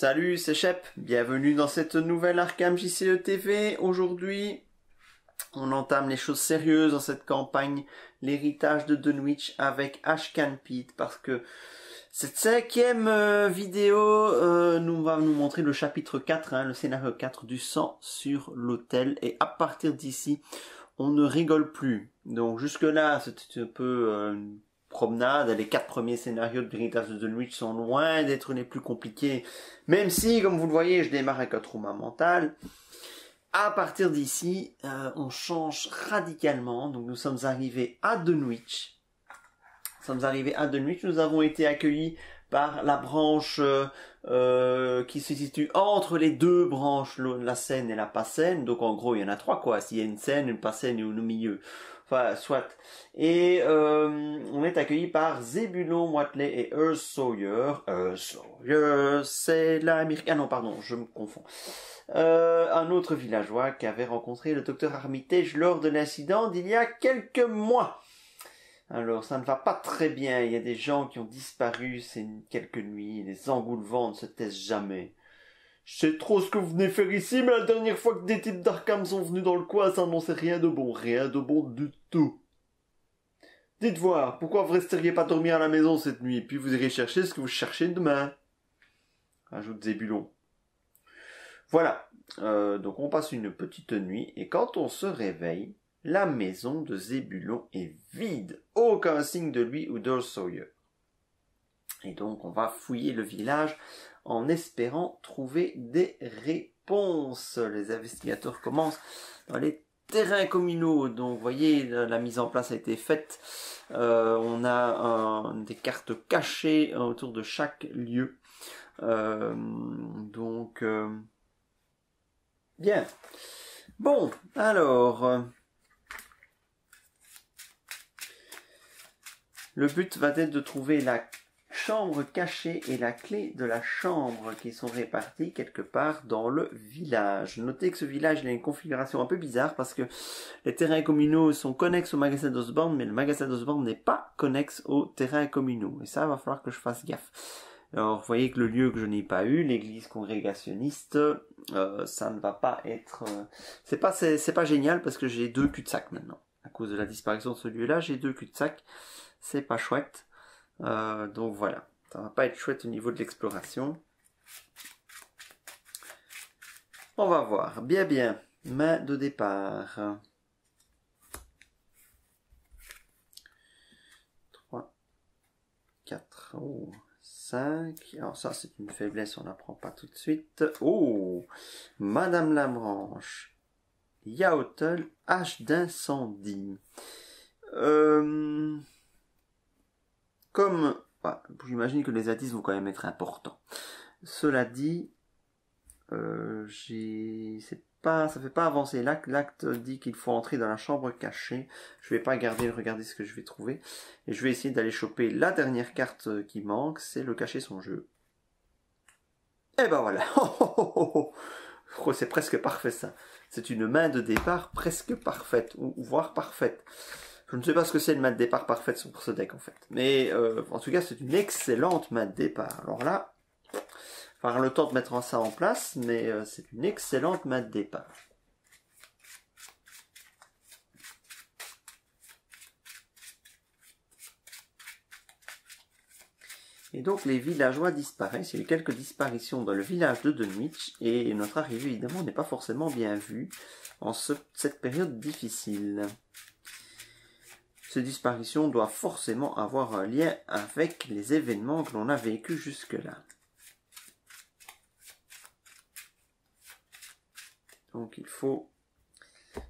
Salut, c'est Shep, bienvenue dans cette nouvelle Arkham JCE TV. Aujourd'hui, on entame les choses sérieuses dans cette campagne, l'héritage de Dunwich avec Ashcan Pete, parce que cette cinquième vidéo va nous montrer le chapitre 4, le scénario 4 du sang sur l'autel, et à partir d'ici, on ne rigole plus. Donc jusque là, c'était un peu une promenade. Les 4 premiers scénarios de l'héritage de Dunwich sont loin d'être les plus compliqués, même si, comme vous le voyez, je démarre avec un trauma mental. À partir d'ici, on change radicalement. Donc nous sommes arrivés à Dunwich. Nous avons été accueillis par la branche qui se situe entre les deux branches, la Seine et la pas Seine. Donc en gros, il y en a 3 quoi. S'il y a une Seine, une pas Seine et une au milieu. Enfin, soit. Et on est accueilli par Zebulon Whatley et Earl Sawyer. Sawyer, c'est l'américain. Ah non, pardon, je me confonds. Un autre villageois qui avait rencontré le docteur Armitage lors de l'incident d'il y a quelques mois. Alors, ça ne va pas très bien. Il y a des gens qui ont disparu ces quelques nuits. Les engoulevents ne se taisent jamais. Je sais trop ce que vous venez faire ici, mais la dernière fois que des types d'Arkham sont venus dans le coin, ça n'annonçait rien de bon. Rien de bon du tout. Dites voir, pourquoi vous resteriez pas dormir à la maison cette nuit, puis vous irez chercher ce que vous cherchez demain, ajoute Zébulon. Voilà. Donc on passe une petite nuit, et quand on se réveille, la maison de Zébulon est vide. Aucun signe de lui ou d'Earl Sawyer. Et donc on va fouiller le village en espérant trouver des réponses. Les investigateurs commencent dans les terrains communaux. Donc vous voyez, la mise en place a été faite. On a des cartes cachées autour de chaque lieu. Bien. Bon, alors... le but va être de trouver la chambre cachée et la clé de la chambre qui sont réparties quelque part dans le village. Notez que ce village il a une configuration un peu bizarre parce que les terrains communaux sont connexes au magasin d'Osborne, mais le magasin d'Osborne n'est pas connexe aux terrains communaux. Et ça, va falloir que je fasse gaffe. Alors, vous voyez que le lieu que je n'ai pas eu, l'église congrégationniste, ça ne va pas être... c'est pas génial parce que j'ai 2 cul-de-sac maintenant. À cause de la disparition de ce lieu-là, j'ai 2 cul-de-sac. C'est pas chouette. Donc voilà. Ça va pas être chouette au niveau de l'exploration. On va voir. Bien. Main de départ. 3, 4, 5. Alors ça, c'est une faiblesse, on n'apprend pas tout de suite. Oh, Madame Labranche. Yaotel, hache d'incendie. J'imagine que les indices vont quand même être importants. Cela dit, ça fait pas avancer l'acte. L'acte dit qu'il faut entrer dans la chambre cachée. Je vais pas regarder ce que je vais trouver. Et je vais essayer d'aller choper la dernière carte qui manque. C'est le cacher son jeu. Et ben voilà. Oh, c'est presque parfait ça. C'est une main de départ presque parfaite, ou voire parfaite. Je ne sais pas ce que c'est une main de départ parfaite pour ce deck en fait. Mais en tout cas c'est une excellente main de départ. Alors là, il va avoir le temps de mettre ça en place, mais c'est une excellente main de départ. Et donc les villageois disparaissent. Il y a eu quelques disparitions dans le village de Dunwich, et notre arrivée évidemment n'est pas forcément bien vue en cette période difficile. Ces disparitions doivent forcément avoir un lien avec les événements que l'on a vécus jusque-là. Donc il faut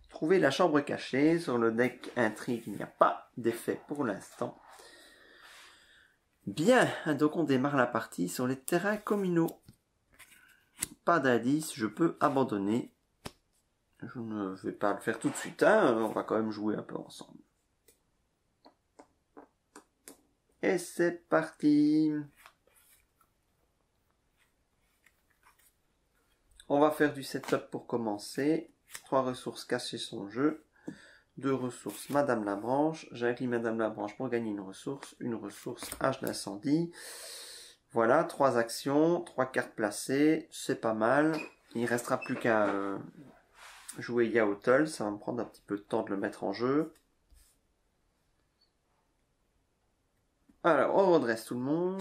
trouver la chambre cachée. Sur le deck intrigue, il n'y a pas d'effet pour l'instant. Bien, donc on démarre la partie sur les terrains communaux. Pas d'indice, je peux abandonner. Je ne vais pas le faire tout de suite, on va quand même jouer un peu ensemble. Et c'est parti. On va faire du setup pour commencer. 3 ressources cachées son jeu. 2 ressources Madame Labranche. J'incline Madame Labranche pour gagner une ressource hache d'incendie. Voilà, 3 actions, 3 cartes placées, c'est pas mal. Il ne restera plus qu'à jouer Yaotl, ça va me prendre un petit peu de temps de le mettre en jeu. Alors, on redresse tout le monde.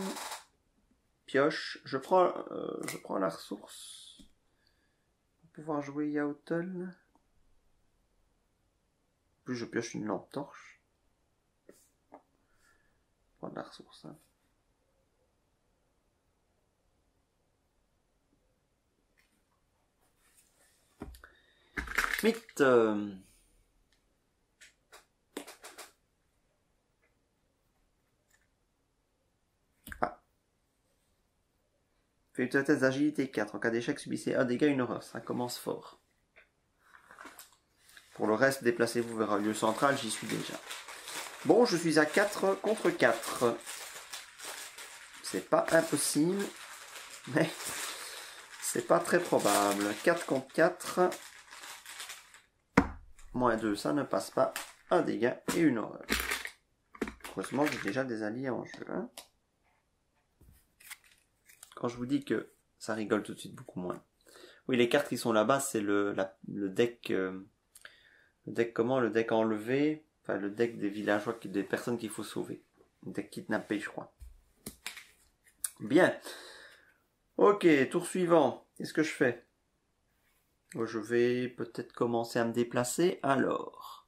Pioche, je prends la ressource. Pour pouvoir jouer Yaotl. Plus je pioche une lampe torche. Prendre la ressource. Hein. Smith. Fait une test d'agilité 4. En cas d'échec, subissez un dégât, une horreur. Ça commence fort. Pour le reste, déplacez-vous vers un lieu central, j'y suis déjà. Bon, je suis à 4 contre 4. C'est pas impossible, mais c'est pas très probable. 4 contre 4. Moins 2, ça ne passe pas. Un dégât et une horreur. Heureusement, j'ai déjà des alliés en jeu. Hein. Quand je vous dis que ça rigole tout de suite beaucoup moins. Oui, les cartes qui sont là-bas, c'est le deck... le deck comment? Le deck enlevé. Enfin, le deck des villageois, des personnes qu'il faut sauver. Le deck kidnappé, je crois. Bien. Ok, tour suivant. Qu'est-ce que je fais? Je vais peut-être commencer à me déplacer. Alors.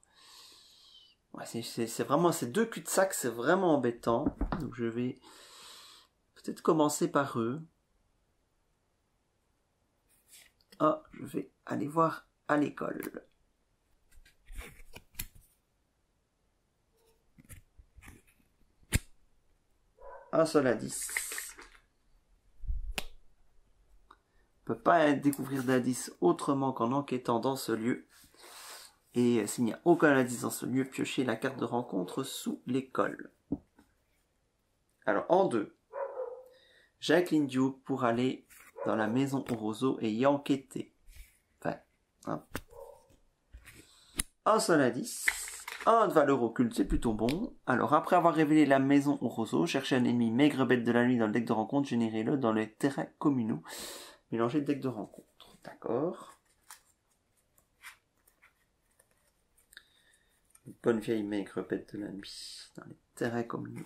Ouais, c'est vraiment... Ces deux cul-de-sac, c'est vraiment embêtant. Donc je vais peut-être commencer par eux. Ah, je vais aller voir à l'école. Un seul indice. On ne peut pas découvrir d'indice autrement qu'en enquêtant dans ce lieu. Et s'il n'y a aucun indice dans ce lieu, piochez la carte de rencontre sous l'école. Alors, en 2. Jacqueline Duke pour aller dans la maison au roseau et y enquêter. Enfin, hein. Un seul indice. Un de valeur occulte, c'est plutôt bon. Alors, après avoir révélé la maison au roseau, cherchez un ennemi maigre bête de la nuit dans le deck de rencontre, générez-le dans les terrains communaux. Mélangez le deck de rencontre. D'accord. Une bonne vieille maigre bête de la nuit dans les terrains communaux.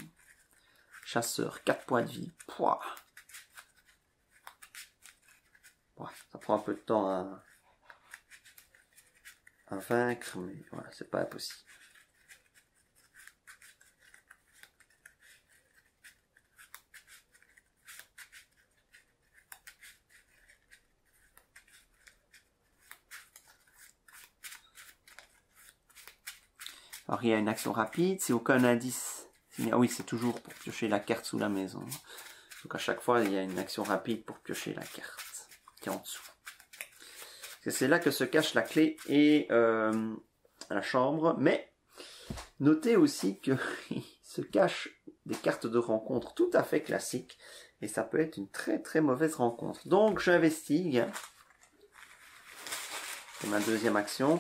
Chasseur, 4 points de vie. Pouah. Ouais, ça prend un peu de temps à vaincre, mais voilà, c'est pas impossible. Alors il y a une action rapide, c'est aucun indice. Ah oui, c'est toujours pour piocher la carte sous la maison. Donc à chaque fois, il y a une action rapide pour piocher la carte qui est en dessous. C'est là que se cache la clé et la chambre. Mais notez aussi qu'il se cache des cartes de rencontre tout à fait classiques. Et ça peut être une très très mauvaise rencontre. Donc j'investigue. C'est ma deuxième action.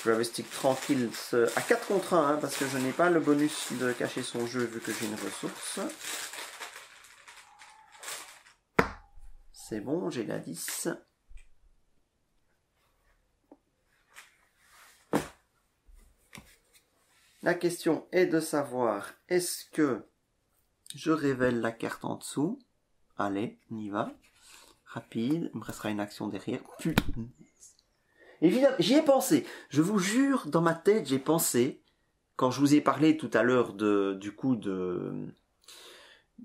Je l'investigue tranquille à 4 contre 1, hein, parce que je n'ai pas le bonus de cacher son jeu vu que j'ai une ressource. C'est bon, j'ai la 10. La question est de savoir, est-ce que je révèle la carte en dessous? Allez, on y va. Rapide, il me restera une action derrière. Évidemment, j'y ai pensé. Je vous jure, dans ma tête, j'ai pensé, quand je vous ai parlé tout à l'heure de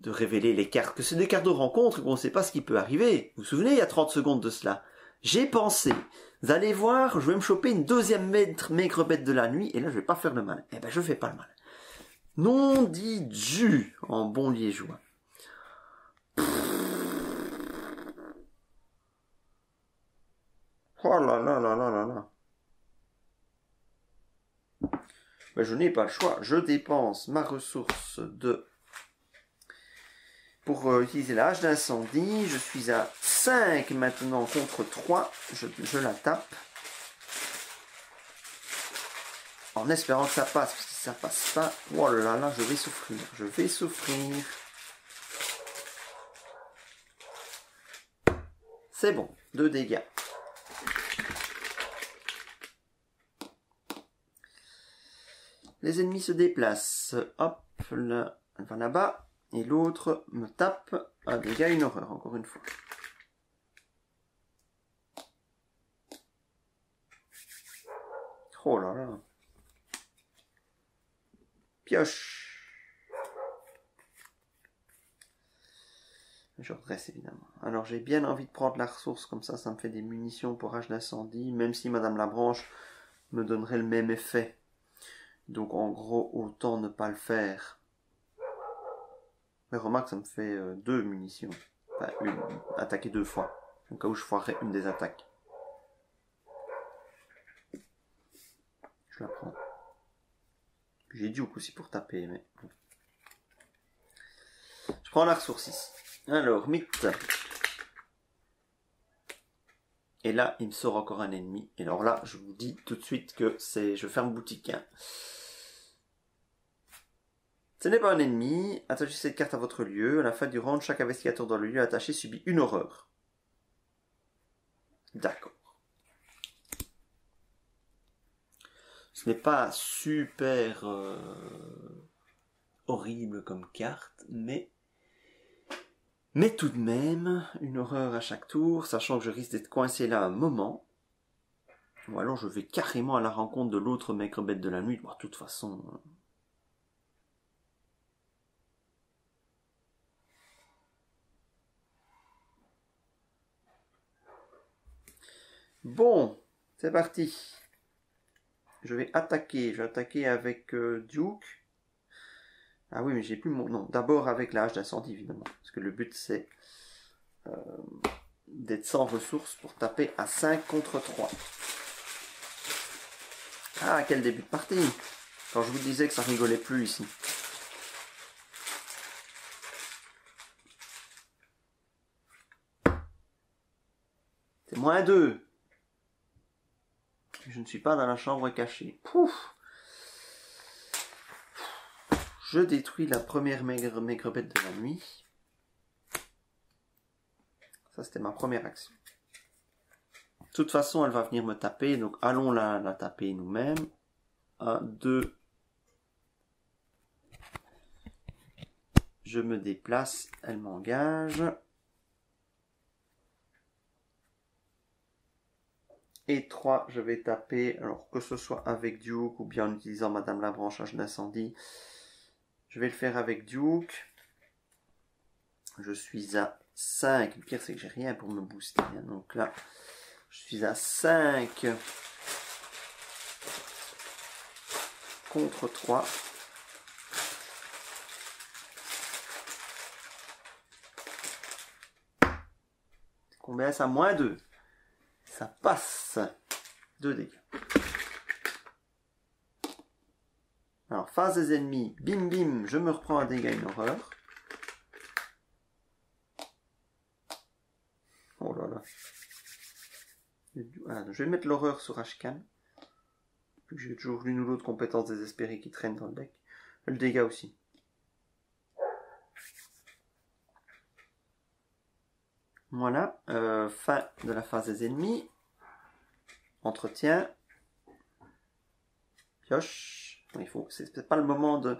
révéler les cartes, que c'est des cartes de rencontre, qu'on ne sait pas ce qui peut arriver. Vous vous souvenez, il y a 30 secondes de cela. J'ai pensé, vous allez voir, je vais me choper une deuxième maigre bête de la nuit, et là, je vais pas faire le mal. Eh ben, je fais pas le mal. Non dit Dieu, en bon liégeois. Oh là là là là là là. Ben, je n'ai pas le choix. Je dépense ma ressource pour utiliser la hache d'incendie. Je suis à 5 maintenant contre 3. Je la tape. En espérant que ça passe. Parce que si ça passe pas, oh là là, je vais souffrir. Je vais souffrir. C'est bon, 2 dégâts. Les ennemis se déplacent. Hop, là, elle va là-bas. Et l'autre me tape. Un dégât, une horreur, encore une fois. Oh là là. Pioche. Je redresse évidemment. Alors j'ai bien envie de prendre la ressource, comme ça me fait des munitions pour rage d'incendie, même si Madame Labranche me donnerait le même effet. Donc en gros, autant ne pas le faire. Mais remarque, ça me fait 2 munitions. Enfin, attaquer 2 fois. Au cas où je foirerais une des attaques. Je la prends. J'ai Duke aussi pour taper, mais... Je prends la ressource ici. Alors, mythe. Et là, il me sort encore un ennemi. Et alors là, je vous dis tout de suite que c'est... Je ferme boutique. Hein. Ce n'est pas un ennemi. Attachez cette carte à votre lieu. À la fin du round, chaque investigateur dans le lieu attaché subit une horreur. D'accord. Ce n'est pas super horrible comme carte, mais tout de même, une horreur à chaque tour, sachant que je risque d'être coincé là un moment. Ou alors je vais carrément à la rencontre de l'autre maigre bête de la nuit. Bon, de toute façon... Bon, c'est parti. Je vais attaquer avec Duke. Ah oui, mais j'ai plus mon... Non, d'abord avec la hache d'incendie, évidemment. Parce que le but, c'est d'être sans ressources pour taper à 5 contre 3. Ah, quel début de partie! Quand je vous disais que ça rigolait plus ici. C'est -2. Je ne suis pas dans la chambre cachée. Pouf! Je détruis la première maigre bête de la nuit. Ça, c'était ma première action. De toute façon, elle va venir me taper, donc allons la taper nous-mêmes. 1, 2. Je me déplace, elle m'engage. Et 3, je vais taper, alors que ce soit avec Duke ou bien en utilisant Madame Labranche d'incendie. Je vais le faire avec Duke. Je suis à 5. Le pire, c'est que j'ai rien pour me booster. Donc là, je suis à 5 contre 3. Combien ça? -2. Ça passe. 2 dégâts. Alors, face des ennemis, bim bim, je me reprends un dégât, une horreur. Oh là là. Ah, je vais mettre l'horreur sur Ashcan. J'ai toujours l'une ou l'autre compétence désespérée qui traîne dans le deck. Le dégât aussi. Voilà, fin de la phase des ennemis. Entretien. Pioche. Il faut, c'est peut-être pas le moment de...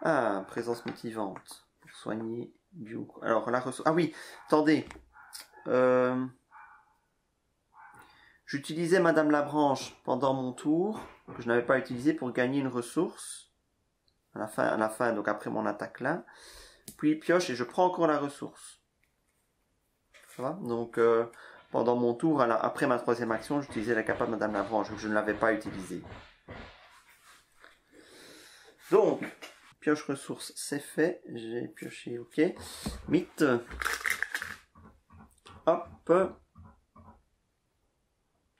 Ah, présence motivante. Pour soigner du... Alors, la ressource... Ah oui, attendez. J'utilisais Madame Labranche pendant mon tour, que je n'avais pas utilisé pour gagner une ressource. À la fin, donc après mon attaque là. Puis pioche et je prends encore la ressource. Ça va? Donc, pendant mon tour, après ma troisième action, j'utilisais la capa de Madame Labranche, je ne l'avais pas utilisée. Donc, pioche ressources, c'est fait. J'ai pioché, ok. Mythe. Hop.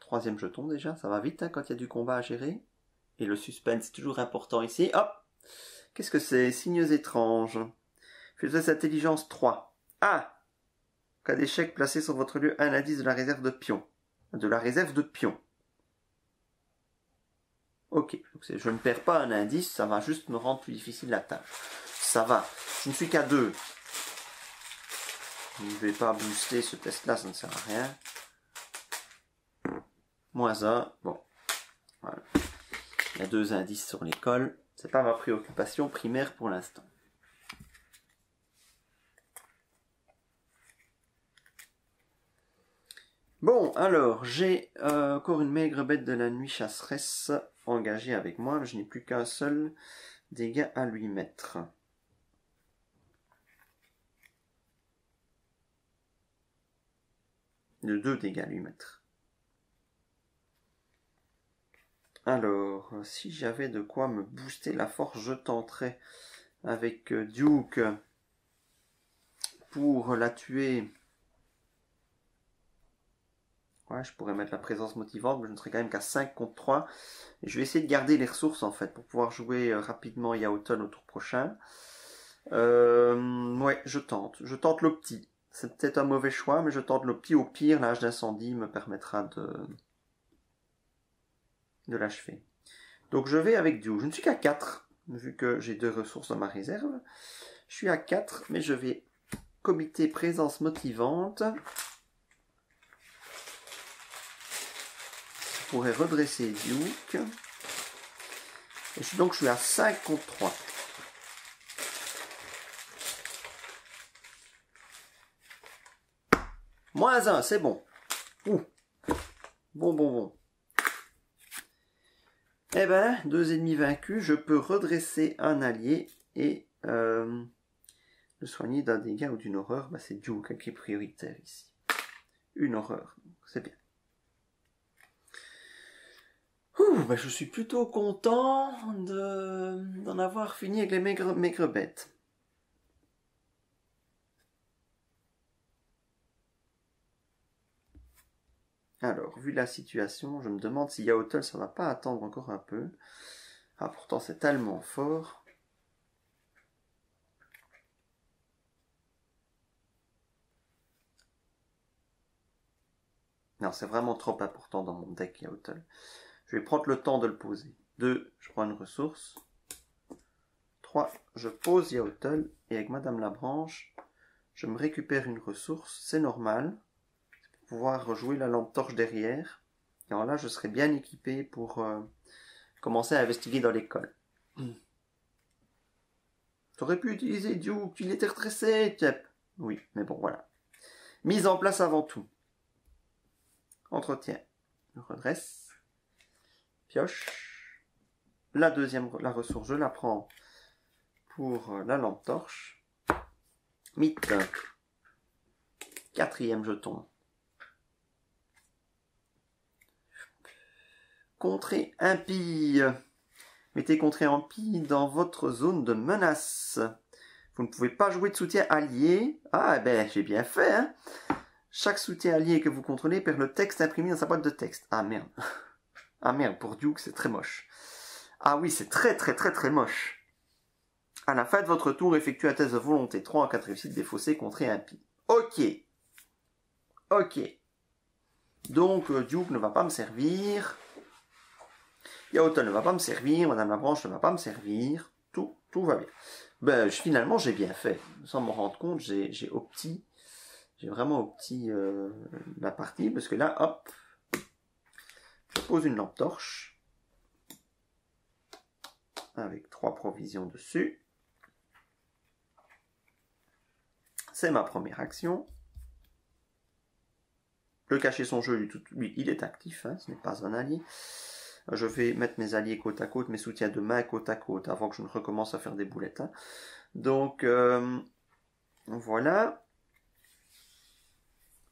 Troisième jeton déjà, ça va vite hein, quand il y a du combat à gérer. Et le suspense est toujours important ici. Hop. Qu'est-ce que c'est? Signes étranges. Faites intelligence 3. Ah! Cas d'échec, placez sur votre lieu un indice de la réserve de pion. De la réserve de pion. Ok, donc je ne perds pas un indice, ça va juste me rendre plus difficile la tâche. Ça va, je ne suis qu'à 2. Je ne vais pas booster ce test-là, ça ne sert à rien. -1, bon. Voilà. Il y a 2 indices sur l'école. C'est pas ma préoccupation primaire pour l'instant. Bon, alors, j'ai encore une maigre bête de la nuit chasseresse engagée avec moi, mais je n'ai plus qu'un seul dégât à lui mettre. De 2 dégâts à lui mettre. Alors, si j'avais de quoi me booster la force, je tenterais avec Duke pour la tuer. Ouais, je pourrais mettre la présence motivante, mais je ne serais quand même qu'à 5 contre 3. Et je vais essayer de garder les ressources, en fait, pour pouvoir jouer rapidement Yaoton au tour prochain. Ouais, je tente. Je tente l'opti. C'est peut-être un mauvais choix, mais je tente l'opti. Au pire, l'âge d'incendie me permettra de l'achever. Donc je vais avec Duke. Je ne suis qu'à 4, vu que j'ai 2 ressources dans ma réserve. Je suis à 4, mais je vais commiter présence motivante. Je pourrais redresser Duke. Et donc je suis à 5 contre 3. -1, c'est bon. Ouh. Bon. Eh ben, 2 ennemis vaincus, je peux redresser un allié et le soigner d'un dégât ou d'une horreur. Bah, c'est Duke qui est prioritaire ici. Une horreur, c'est bien. Bah, je suis plutôt content d'en avoir fini avec les maigres bêtes. Alors, vu la situation, je me demande si Yaotol, ça va pas attendre encore un peu. Ah, pourtant c'est tellement fort. Non, c'est vraiment trop important dans mon deck Yaotol. Je vais prendre le temps de le poser. 2, je prends une ressource. 3, je pose Yaotol. Et avec Madame Labranche, je me récupère une ressource. C'est normal. Pour pouvoir rejouer la lampe torche derrière. Et alors là, je serai bien équipé pour commencer à investiguer dans l'école. Tu aurais pu utiliser Duke, il était retressé, Tiep. Oui, mais bon, voilà. Mise en place avant tout. Entretien. Je redresse. Pioche. La ressource, je la prends pour la lampe torche. Mythe. 4e jeton. Contrée impie. Mettez contrée impie dans votre zone de menace. Vous ne pouvez pas jouer de soutien allié. Ah, ben, j'ai bien fait, hein. Chaque soutien allié que vous contrôlez perd le texte imprimé dans sa boîte de texte. Ah, merde. Ah, merde, pour Duke, c'est très moche. Ah oui, c'est très moche. À la fin de votre tour, effectuez un test de volonté 3 en 4 réussites défaussées, contrée impie. Ok. Donc, Duke ne va pas me servir. Yaoton ne va pas me servir. Madame Labranche ne va pas me servir. Tout va bien. Ben, finalement, j'ai bien fait. Sans m'en rendre compte, j'ai vraiment opti la partie. Parce que là, hop, je pose une lampe torche. Avec 3 provisions dessus. C'est ma première action. Le cacher son jeu, lui, il est actif, hein, ce n'est pas un allié. Je vais mettre mes alliés côte à côte, mes soutiens de main côte à côte, avant que je ne recommence à faire des boulettes. Hein. Donc, voilà.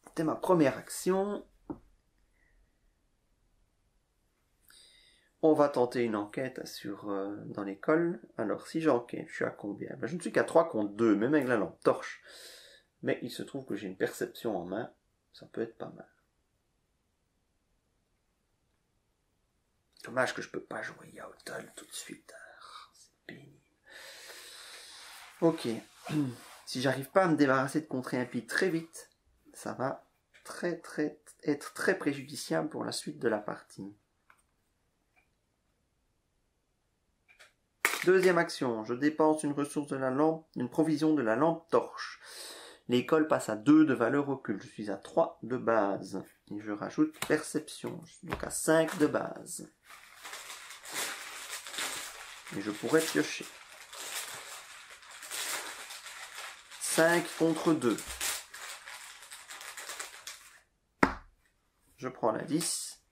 C'était ma première action. On va tenter une enquête dans l'école. Alors, si j'enquête, je suis à combien? Ben, je ne suis qu'à 3 contre 2, même avec la lampe torche. Mais il se trouve que j'ai une perception en main. Ça peut être pas mal. Dommage que je peux pas jouer Yaoton tout de suite. C'est pénible. Ok. Si j'arrive pas à me débarrasser de contrée impie très vite, ça va être très préjudiciable pour la suite de la partie. Deuxième action, je dépense une ressource de la lampe, une provision de la lampe torche. L'école passe à 2 de valeur occulte. Je suis à 3 de base. Et je rajoute perception. Je suis donc à 5 de base. Et je pourrais piocher. 5 contre 2. Je prends la 10.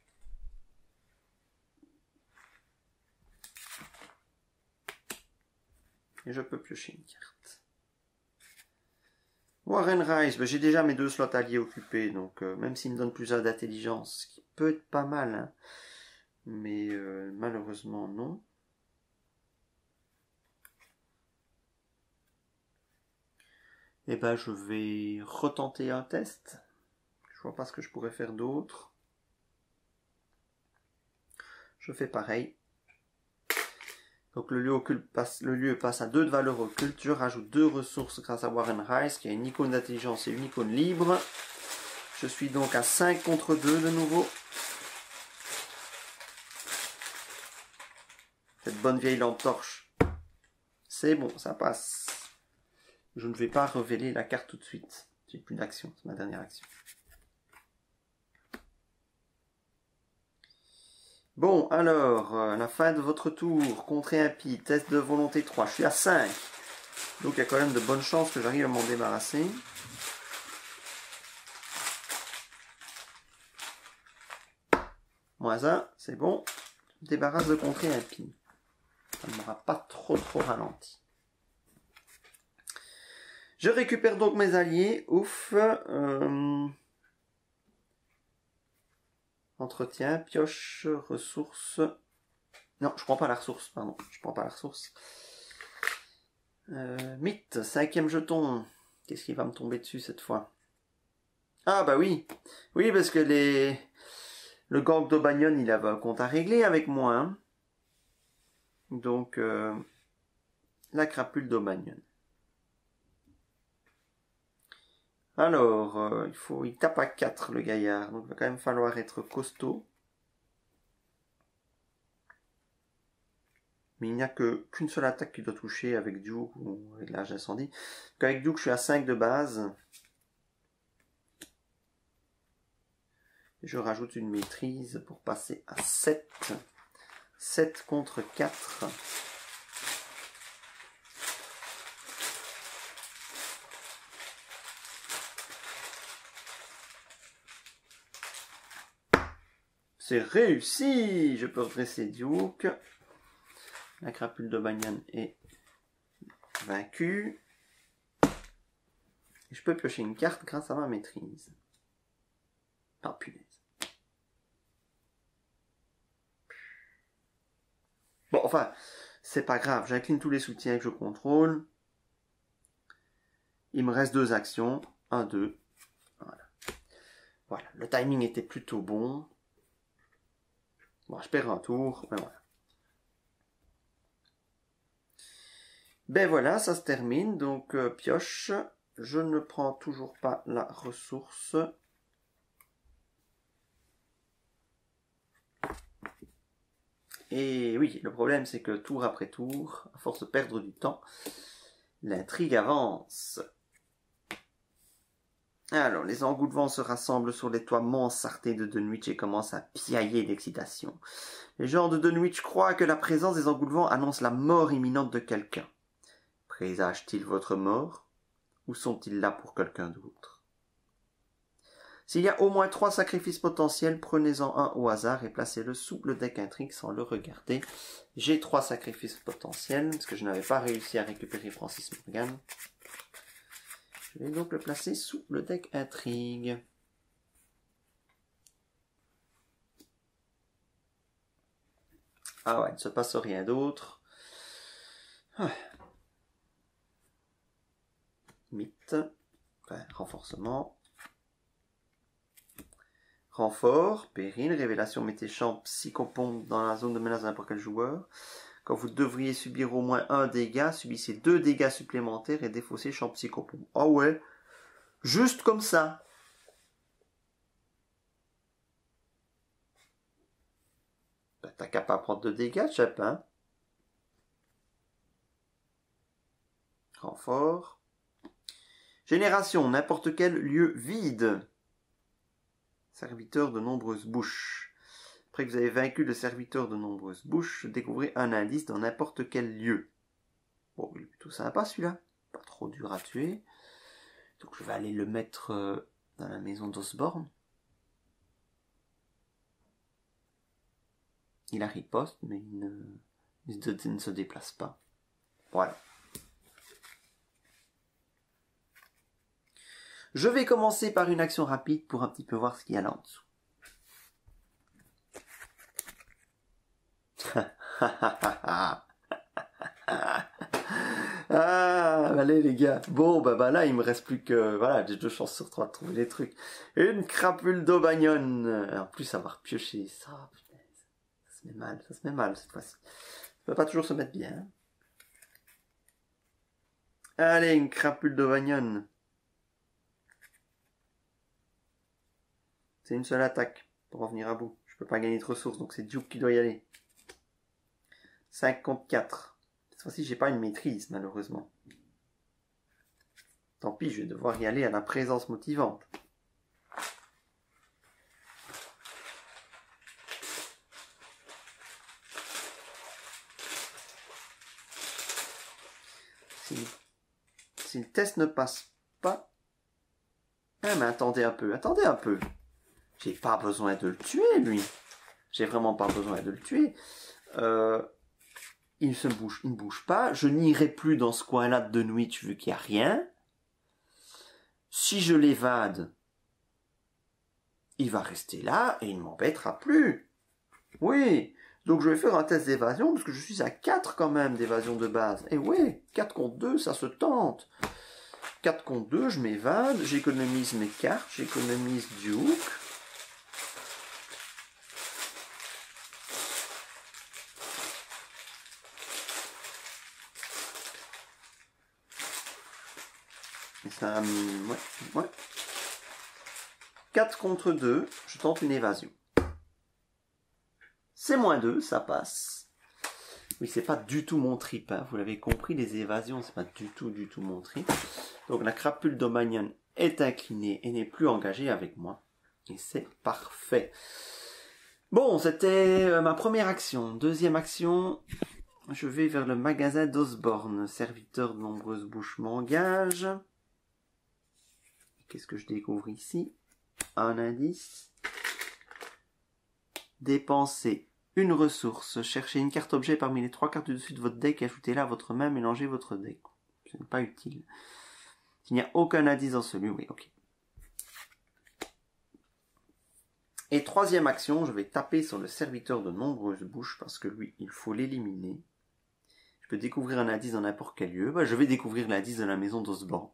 Et je peux piocher une carte. Warren Rice, ben j'ai déjà mes 2 slots alliés occupés, donc même s'il me donne plus d'intelligence, ce qui peut être pas mal, hein, mais malheureusement non. Et ben je vais retenter un test. Je vois pas ce que je pourrais faire d'autre. Je fais pareil. Donc le lieu passe à 2 de valeur occulte. Je rajoute 2 ressources grâce à Warren Rice, qui a une icône d'intelligence et une icône libre. Je suis donc à 5 contre 2 de nouveau. Cette bonne vieille lampe torche. C'est bon, ça passe. Je ne vais pas révéler la carte tout de suite. J'ai plus d'action, c'est ma dernière action. Bon, alors, la fin de votre tour, contrer impie, test de volonté 3. Je suis à 5. Donc il y a quand même de bonnes chances que j'arrive à m'en débarrasser. Moins 1, c'est bon. Je me débarrasse de contrer impie. Ça ne m'aura pas trop ralenti. Je récupère donc mes alliés. Ouf. Entretien, pioche, ressources. Non, je prends pas la ressource, pardon. Je prends pas la ressource. Mythe, 5e jeton. Qu'est-ce qui va me tomber dessus cette fois? Ah bah oui. Oui, parce que le gang d'Aubagnon, il avait un compte à régler avec moi. Hein. Donc, la crapule d'Aubagnon. Alors, il tape à 4 le gaillard, donc il va quand même falloir être costaud. Mais il n'y a qu'une seule attaque qui doit toucher avec Duke ou avec l'âge d'incendie. Avec Duke, je suis à 5 de base. Je rajoute une maîtrise pour passer à 7. 7 contre 4. C'est réussi! Je peux redresser Duke. La crapule de Banyan est vaincue. Et je peux piocher une carte grâce à ma maîtrise. Ah, punaise. Bon, enfin, c'est pas grave. J'incline tous les soutiens que je contrôle. Il me reste 2 actions. 1, 2. Voilà. Voilà. Le timing était plutôt bon. Bon, je perds un tour, mais voilà. Ben voilà, ça se termine. Donc, pioche. Je ne prends toujours pas la ressource. Et oui, le problème, c'est que tour après tour, à force de perdre du temps, l'intrigue avance. Alors, les engoulevents se rassemblent sur les toits mansardés de Dunwich et commencent à piailler d'excitation. Les gens de Dunwich croient que la présence des engoulevents annonce la mort imminente de quelqu'un. Présagent-ils votre mort? Ou sont-ils là pour quelqu'un d'autre? S'il y a au moins 3 sacrifices potentiels, prenez-en un au hasard et placez-le sous le deck intrigue sans le regarder. J'ai 3 sacrifices potentiels, parce que je n'avais pas réussi à récupérer Francis Morgan. Je vais donc le placer sous le deck intrigue. Ah ouais, il ne se passe rien d'autre. Ah. Mythe. Enfin, renforcement. Renfort, péril, révélation mettez champ psychopompe dans la zone de menace de n'importe quel joueur. Quand vous devriez subir au moins 1 dégât, subissez 2 dégâts supplémentaires et défaussez champ psychopompe. Ah ouais, juste comme ça. Ben, t'as qu'à pas prendre de dégâts, Chapin. Renfort. Génération, n'importe quel lieu vide. Serviteur de nombreuses bouches. Après que vous avez vaincu le serviteur de nombreuses bouches, découvrez un indice dans n'importe quel lieu. Bon, il est plutôt sympa celui-là. Pas trop dur à tuer. Donc je vais aller le mettre dans la maison d'Osborne. Il a riposte, mais il ne se déplace pas. Voilà. Je vais commencer par une action rapide pour un petit peu voir ce qu'il y a là en dessous. Ah, allez les gars. Bon, bah là, il me reste plus que... Voilà, j'ai 2 chances sur 3 de trouver des trucs. Une crapule d'Aubagnone. En plus, avoir pioché ça, putain, ça se met mal cette fois-ci. Ça peut pas toujours se mettre bien. Hein. Allez, une crapule d'Aubagnone. C'est une seule attaque pour en venir à bout. Je peux pas gagner de ressources, donc c'est Duke qui doit y aller. 5 contre 4. Cette fois-ci, j'ai pas une maîtrise, malheureusement. Tant pis, je vais devoir y aller à la présence motivante. Si le test ne passe pas... Ah, mais attendez un peu, attendez un peu. J'ai pas besoin de le tuer, lui. J'ai vraiment pas besoin de le tuer. Il ne bouge pas. Je n'irai plus dans ce coin-là de nuit, vu qu'il n'y a rien. Si je l'évade, il va rester là et il ne m'embêtera plus. Oui. Donc je vais faire un test d'évasion, parce que je suis à 4 quand même d'évasion de base. Et oui, 4 contre 2, ça se tente. 4 contre 2, je m'évade, j'économise mes cartes, j'économise Duke. Et ça, ouais. 4 contre 2, je tente une évasion. C'est -2, ça passe. Oui, c'est pas du tout mon trip, hein. Vous l'avez compris, les évasions, c'est pas du tout mon trip. Donc la crapule d'Aubagnone est inclinée et n'est plus engagée avec moi. Et c'est parfait. Bon, c'était ma première action. Deuxième action, je vais vers le magasin d'Osborne. Serviteur de nombreuses bouches m'engage. Qu'est-ce que je découvre ici? Un indice. Dépensez une ressource. Cherchez une carte objet parmi les 3 cartes du dessus de votre deck et ajoutez-la à votre main. Mélangez votre deck. Ce n'est pas utile. Il n'y a aucun indice dans celui, oui, ok. Et troisième action, je vais taper sur le serviteur de nombreuses bouches parce que lui, il faut l'éliminer. Je peux découvrir un indice dans n'importe quel lieu. Bah, je vais découvrir l'indice de la maison d'Osborne.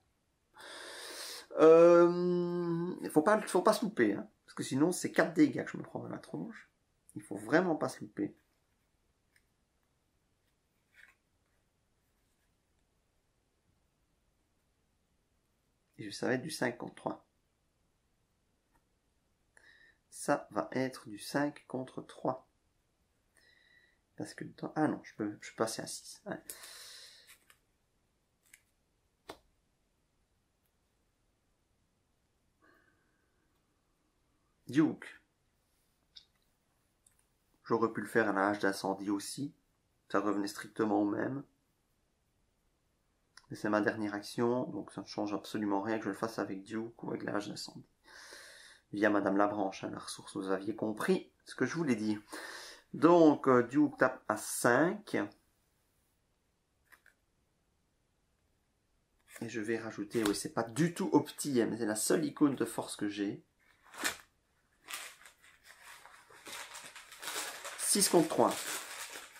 Faut pas se louper, hein, parce que sinon c'est 4 dégâts que je me prends dans la tronche. Il faut vraiment pas se louper. Et ça va être du 5 contre 3. Ça va être du 5 contre 3. Parce que... Ah non, je peux passer à 6. Ouais. Duke. J'aurais pu le faire à la hache d'incendie aussi. Ça revenait strictement au même. Mais c'est ma dernière action, donc ça ne change absolument rien que je le fasse avec Duke ou avec la hache d'incendie. Via Madame Labranche, hein, la ressource, vous aviez compris ce que je voulais dire. Donc, Duke tape à 5. Et je vais rajouter, oui, c'est pas du tout opti, mais c'est la seule icône de force que j'ai. 6 contre 3.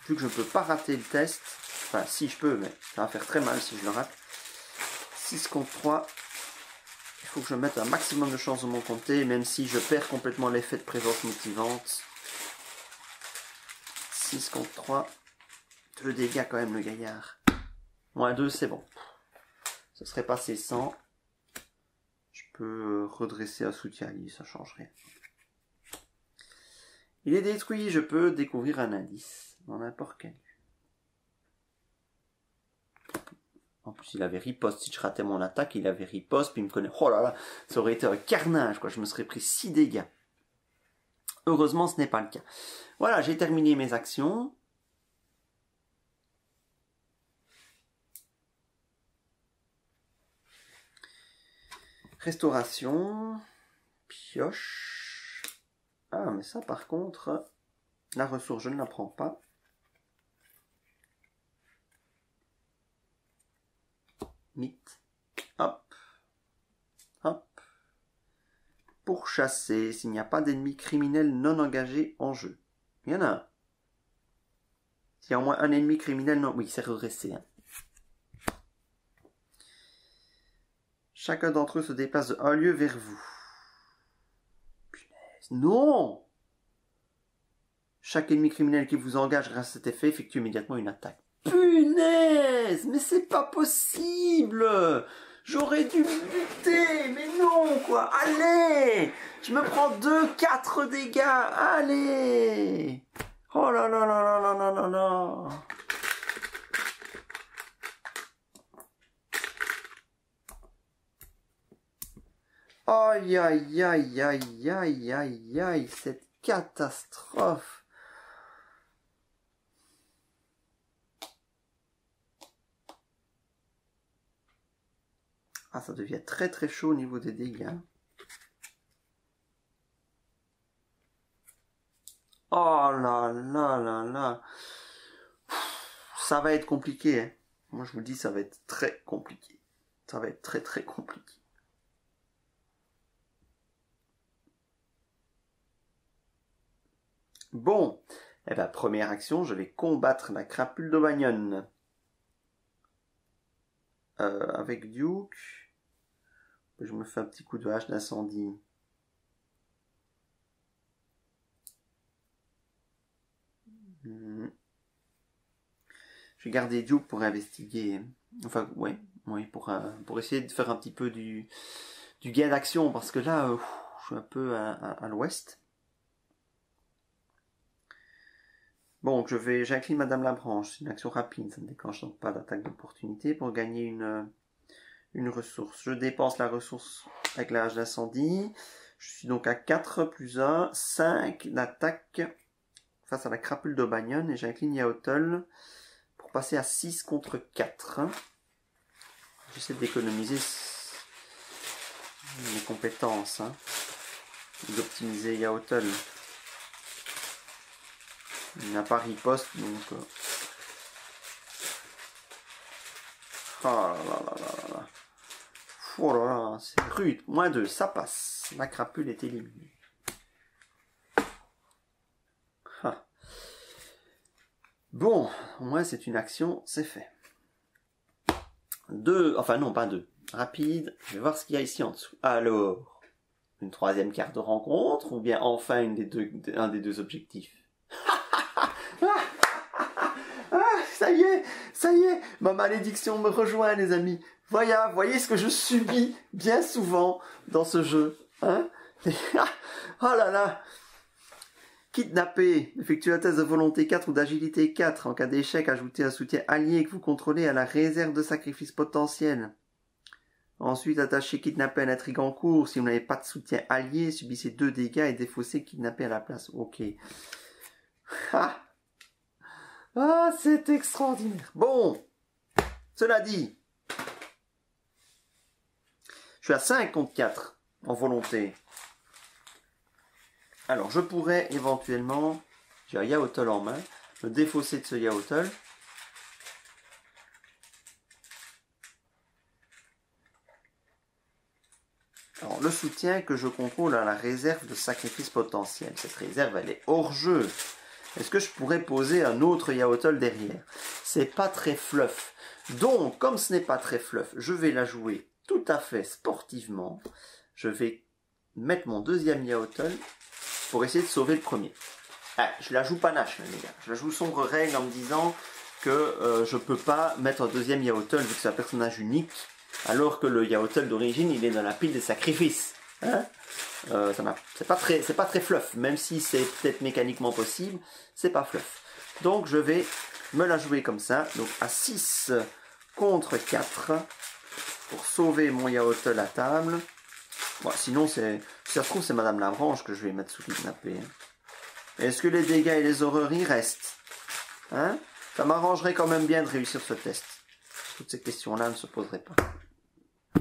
Vu que je ne peux pas rater le test, enfin si je peux, mais ça va faire très mal si je le rate. 6 contre 3. Il faut que je mette un maximum de chance de mon comté, même si je perds complètement l'effet de présence motivante. 6 contre 3. 2 dégâts quand même le gaillard. -2 c'est bon. Ce serait passé 100. Je peux redresser un soutien, ça change rien. Il est détruit, je peux découvrir un indice dans n'importe quel. En plus, il avait riposte. Si je ratais mon attaque, il avait riposte, puis il me connaît. Oh là là, ça aurait été un carnage, quoi. Je me serais pris 6 dégâts. Heureusement, ce n'est pas le cas. Voilà, j'ai terminé mes actions. Restauration. Pioche. Ah, mais ça, par contre, la ressource, je ne la prends pas. Mythe. Hop. Hop. Pourchasser s'il n'y a pas d'ennemis criminels non engagés en jeu. Il y en a un. S'il y a au moins un ennemi criminel non... Oui, c'est redressé. Hein. Chacun d'entre eux se déplace de un lieu vers vous. Punaise. Non! Chaque ennemi criminel qui vous engage grâce à cet effet effectue immédiatement une attaque. Punaise! Mais c'est pas possible! J'aurais dû buter! Mais non, quoi! Allez! Je me prends 4 dégâts! Allez! Oh là là là là là là là là! Aïe aïe aïe aïe aïe aïe aïe! Cette catastrophe! Ah, ça devient très très chaud au niveau des dégâts. Oh là là là là. Ça va être compliqué. Hein. Moi je vous dis, ça va être très compliqué. Ça va être très très compliqué. Bon. Eh ben, première action, je vais combattre la crapule d'Aubagnonne. Avec Duke. Je me fais un petit coup de hache d'incendie. Je vais garder Duke pour investiguer. Enfin, ouais, pour essayer de faire un petit peu du gain d'action, parce que là, je suis un peu à l'ouest. Bon, j'incline Madame Labranche, c'est une action rapide, ça ne déclenche donc pas d'attaque d'opportunité pour gagner une ressource. Je dépense la ressource avec la hache d'incendie. Je suis donc à 4 plus 1, 5 d'attaque face à la crapule d'Aubagnonne et j'incline Yaotl pour passer à 6 contre 4. J'essaie d'économiser mes compétences, hein, d'optimiser Yaotl. Il n'a pas riposte, donc... Oh là là là là là. Oh là là, c'est rude. Moins 2, ça passe. La crapule est éliminée. Ah. Bon, au moins c'est une action, c'est fait. 2, enfin non, pas 2. Rapide, je vais voir ce qu'il y a ici en dessous. Alors, une troisième carte de rencontre, ou bien enfin un des deux objectifs. Ça y est, ma malédiction me rejoint, les amis. Voyez ce que je subis bien souvent dans ce jeu. Hein? Oh là là. Kidnapper. Effectuez un test de volonté 4 ou d'agilité 4. En cas d'échec, ajoutez un soutien allié que vous contrôlez à la réserve de sacrifice potentiel. Ensuite, attachez kidnapper à l'intrigue en cours. Si vous n'avez pas de soutien allié, subissez 2 dégâts et défaussez kidnapper à la place. Ok. Ah, c'est extraordinaire. Bon, cela dit, je suis à 5 contre 4 en volonté. Alors, je pourrais éventuellement, j'ai un Yaotl en main, me défausser de ce Yaotl. Alors, le soutien que je contrôle à la réserve de sacrifice potentiel. Cette réserve, elle est hors jeu. Est-ce que je pourrais poser un autre Yaotl derrière? C'est pas très fluff. Donc, comme ce n'est pas très fluff, je vais la jouer tout à fait sportivement. Je vais mettre mon deuxième Yaotl pour essayer de sauver le premier. Ah, je la joue panache, les gars. Je la joue sombre règle en me disant que je peux pas mettre un deuxième Yaotl vu que c'est un personnage unique, alors que le Yaotl d'origine, il est dans la pile des sacrifices. Hein? C'est pas très fluff, même si c'est peut-être mécaniquement possible, c'est pas fluff. Donc je vais me la jouer comme ça, donc à 6 contre 4 pour sauver mon yaourt à table. Bon, sinon, si ça se trouve, c'est Madame Labranche que je vais mettre sous kidnappé. Hein. Est-ce que les dégâts et les horreries restent? Hein? Ça m'arrangerait quand même bien de réussir ce test. Toutes ces questions-là ne se poseraient pas.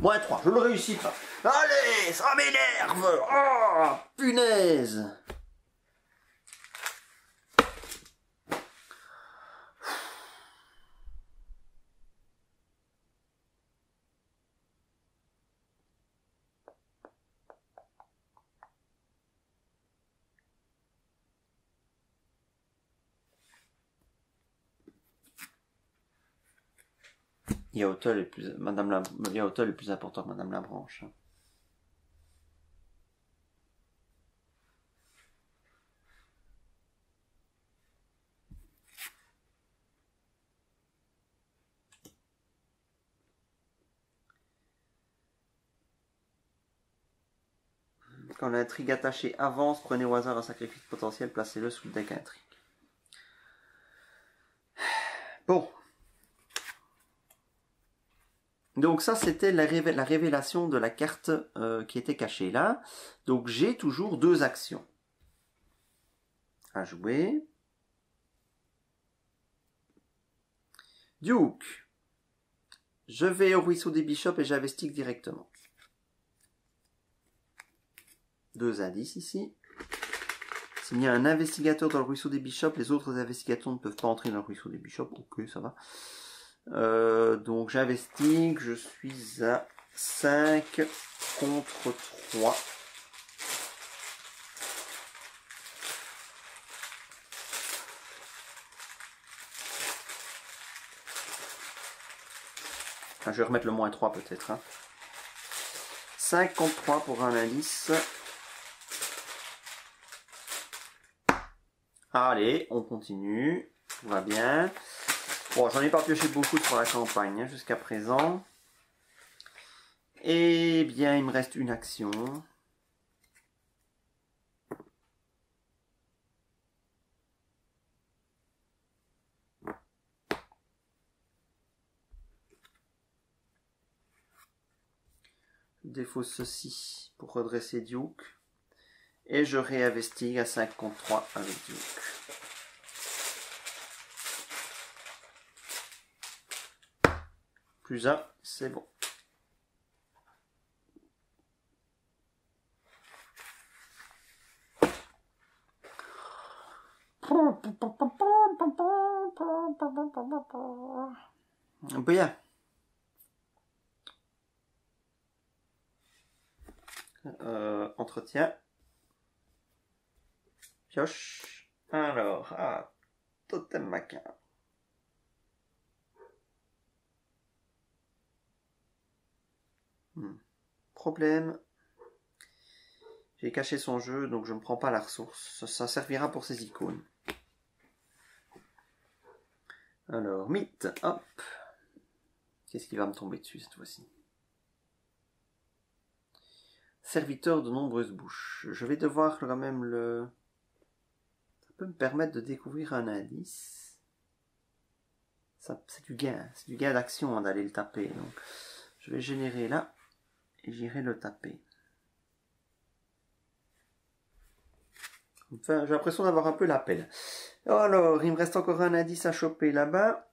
-3, je le réussis pas. Allez, ça m'énerve. Oh, punaise. Yaourt est plus important que Madame Labranche. Quand l'intrigue attachée avance, prenez au hasard un sacrifice potentiel, placez-le sous le deck intrigue. Bon. Donc ça, c'était la révélation de la carte qui était cachée là. Donc j'ai toujours 2 actions à jouer. Duke. Je vais au ruisseau des bishops et j'investigue directement. 2 indices ici. S'il y a un investigateur dans le ruisseau des bishops, les autres investigateurs ne peuvent pas entrer dans le ruisseau des bishops. Ok, ça va. Donc j'investigue, je suis à 5 contre 3. Enfin, je vais remettre le -3 peut-être. Hein. 5 contre 3 pour un indice. Allez, on continue. Tout va bien. Bon, j'en ai pas pioché beaucoup pour la campagne hein, jusqu'à présent. Eh bien, il me reste une action. Je défausse ceci pour redresser Duke. Et je réinvestigue à 5 contre 3 avec Duke. Plus 1, c'est bon. Bien. Entretien. Pioche. Alors, totem macabre. Problème. J'ai caché son jeu, donc je ne prends pas la ressource. Ça servira pour ses icônes. Alors, mythe, hop. Qu'est-ce qui va me tomber dessus cette fois-ci? Serviteur de nombreuses bouches. Je vais devoir quand même le... Ça peut me permettre de découvrir un indice. C'est du gain d'action d'aller le taper. Donc, je vais générer là et j'irai le taper. Enfin, j'ai l'impression d'avoir un peu la pelle. Alors, il me reste encore un indice à choper là-bas.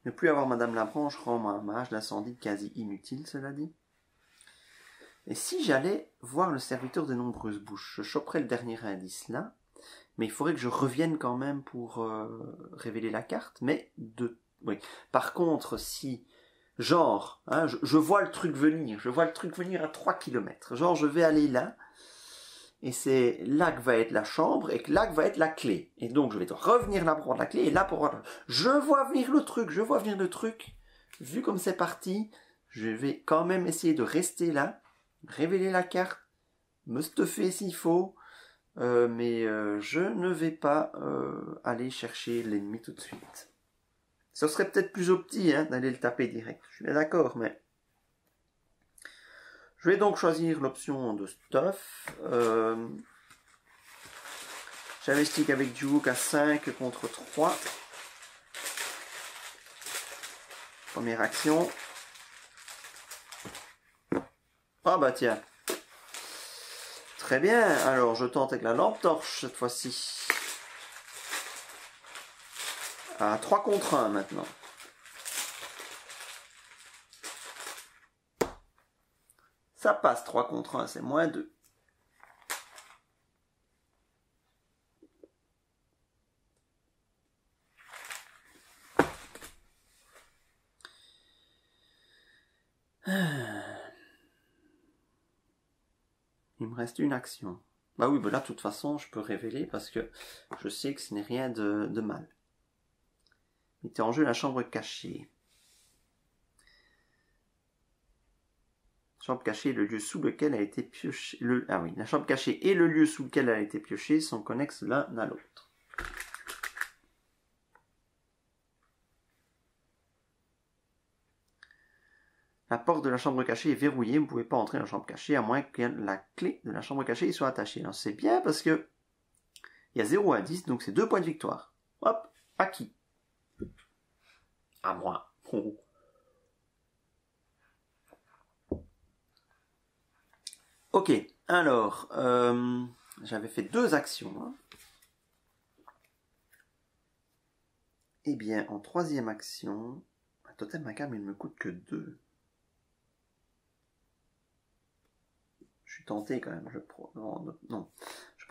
Ne plus avoir Madame Labranche rend un mage d'incendie quasi inutile, cela dit. Et si j'allais voir le serviteur de nombreuses bouches, je choperais le dernier indice là, mais il faudrait que je revienne quand même pour révéler la carte, mais oui. Par contre, si, genre, hein, je vois le truc venir, à 3 km, genre je vais aller là, et c'est là que va être la chambre, et que là que va être la clé. Et donc je vais revenir là pour prendre la clé, et là pour... Je vois venir le truc, vu comme c'est parti, je vais quand même essayer de rester là, révéler la carte, me stuffer s'il faut, mais je ne vais pas aller chercher l'ennemi tout de suite. Ce serait peut-être plus opti hein, d'aller le taper direct, je suis bien d'accord, mais... Je vais donc choisir l'option de stuff. J'investigue avec Duke à 5 contre 3. Première action. Ah bah tiens. Très bien. Alors je tente avec la lampe torche cette fois-ci. À 3 contre 1 maintenant. Ça passe 3 contre 1, c'est moins 2. Il me reste une action. Bah oui, bah là, de toute façon, je peux révéler parce que je sais que ce n'est rien de mal. Mettez en jeu la chambre cachée. Chambre cachée est le lieu sous lequel a été pioché. Ah oui, la chambre cachée et le lieu sous lequel elle a été piochée sont connexes l'un à l'autre. La porte de la chambre cachée est verrouillée, vous ne pouvez pas entrer dans la chambre cachée à moins que la clé de la chambre cachée y soit attachée. Alors c'est bien parce que il y a 0 à 10, donc c'est 2 points de victoire. Hop, acquis. À moi. Oh. Ok, alors, j'avais fait 2 actions. Hein. Eh bien, en 3e action, un totem macabre, il ne me coûte que 2. Je suis tenté quand même. Non. Je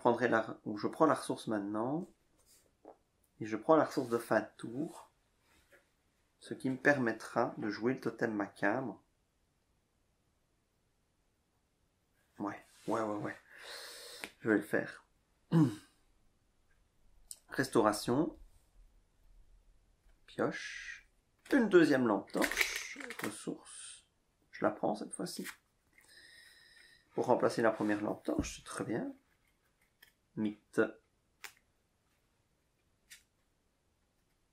prends la ressource maintenant. Et je prends la ressource de fin de tour. Ce qui me permettra de jouer le totem macabre. Ouais. Je vais le faire. Restauration. Pioche. Une 2e lampe torche. Ressource. Je la prends cette fois-ci. Pour remplacer la première lampe torche, c'est très bien. Mythe.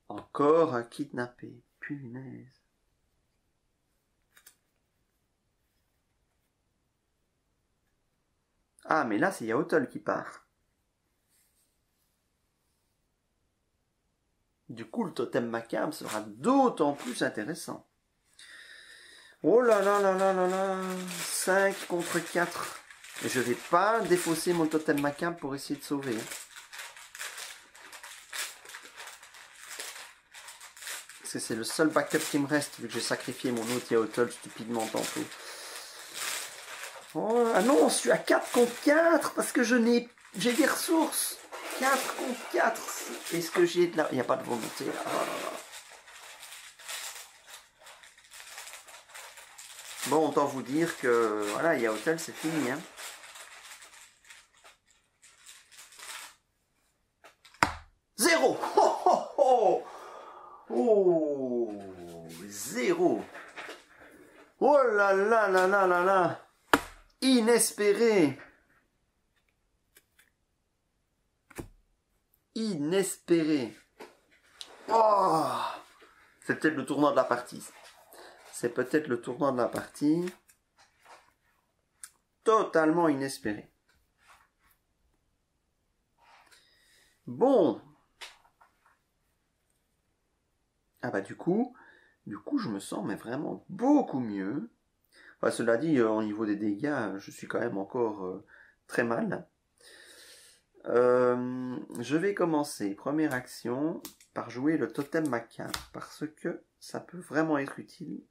Encore un kidnappé. Punaise. Ah, mais là, c'est Yaotol qui part. Du coup, le totem macabre sera d'autant plus intéressant. Oh là là là là là là. 5 contre 4. Et je vais pas défausser mon totem macabre pour essayer de sauver. Parce que c'est le seul backup qui me reste, vu que j'ai sacrifié mon autre Yaotol stupidement tantôt. Oh, ah non, je suis à 4 contre 4 parce que j'ai des ressources. 4 contre 4. Est-ce que j'ai de la... Il n'y a pas de volonté là. Oh là là. Bon, autant vous dire que voilà, Yaotol, c'est fini. Hein. Zéro. Oh, oh, oh. Oh, 0. Oh là là là là là là. Inespéré. Inespéré. Oh, c'est peut-être le tournant de la partie. C'est peut-être le tournant de la partie. Totalement inespéré. Bon. Ah bah du coup, je me sens mais vraiment beaucoup mieux. Enfin, cela dit, au niveau des dégâts, je suis quand même encore très mal. Je vais commencer, première action, par jouer le totem macabre, parce que ça peut vraiment être utile.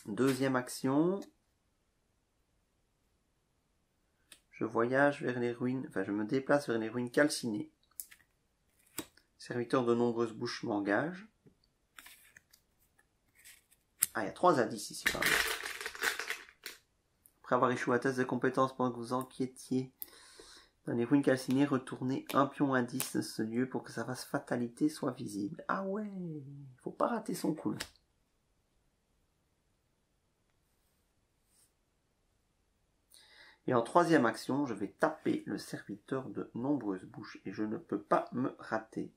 Deuxième action, je voyage vers les ruines, enfin je me déplace vers les ruines calcinées. Serviteur de nombreuses bouches m'engage. Ah, il y a 3 indices ici quand même. Après avoir échoué à test de compétences pendant que vous enquêtiez dans les ruines calcinées, retournez un pion indice de ce lieu pour que sa face fatalité soit visible. Ah ouais, faut pas rater son coup là. Et en 3e action, je vais taper le serviteur de nombreuses bouches et je ne peux pas me rater.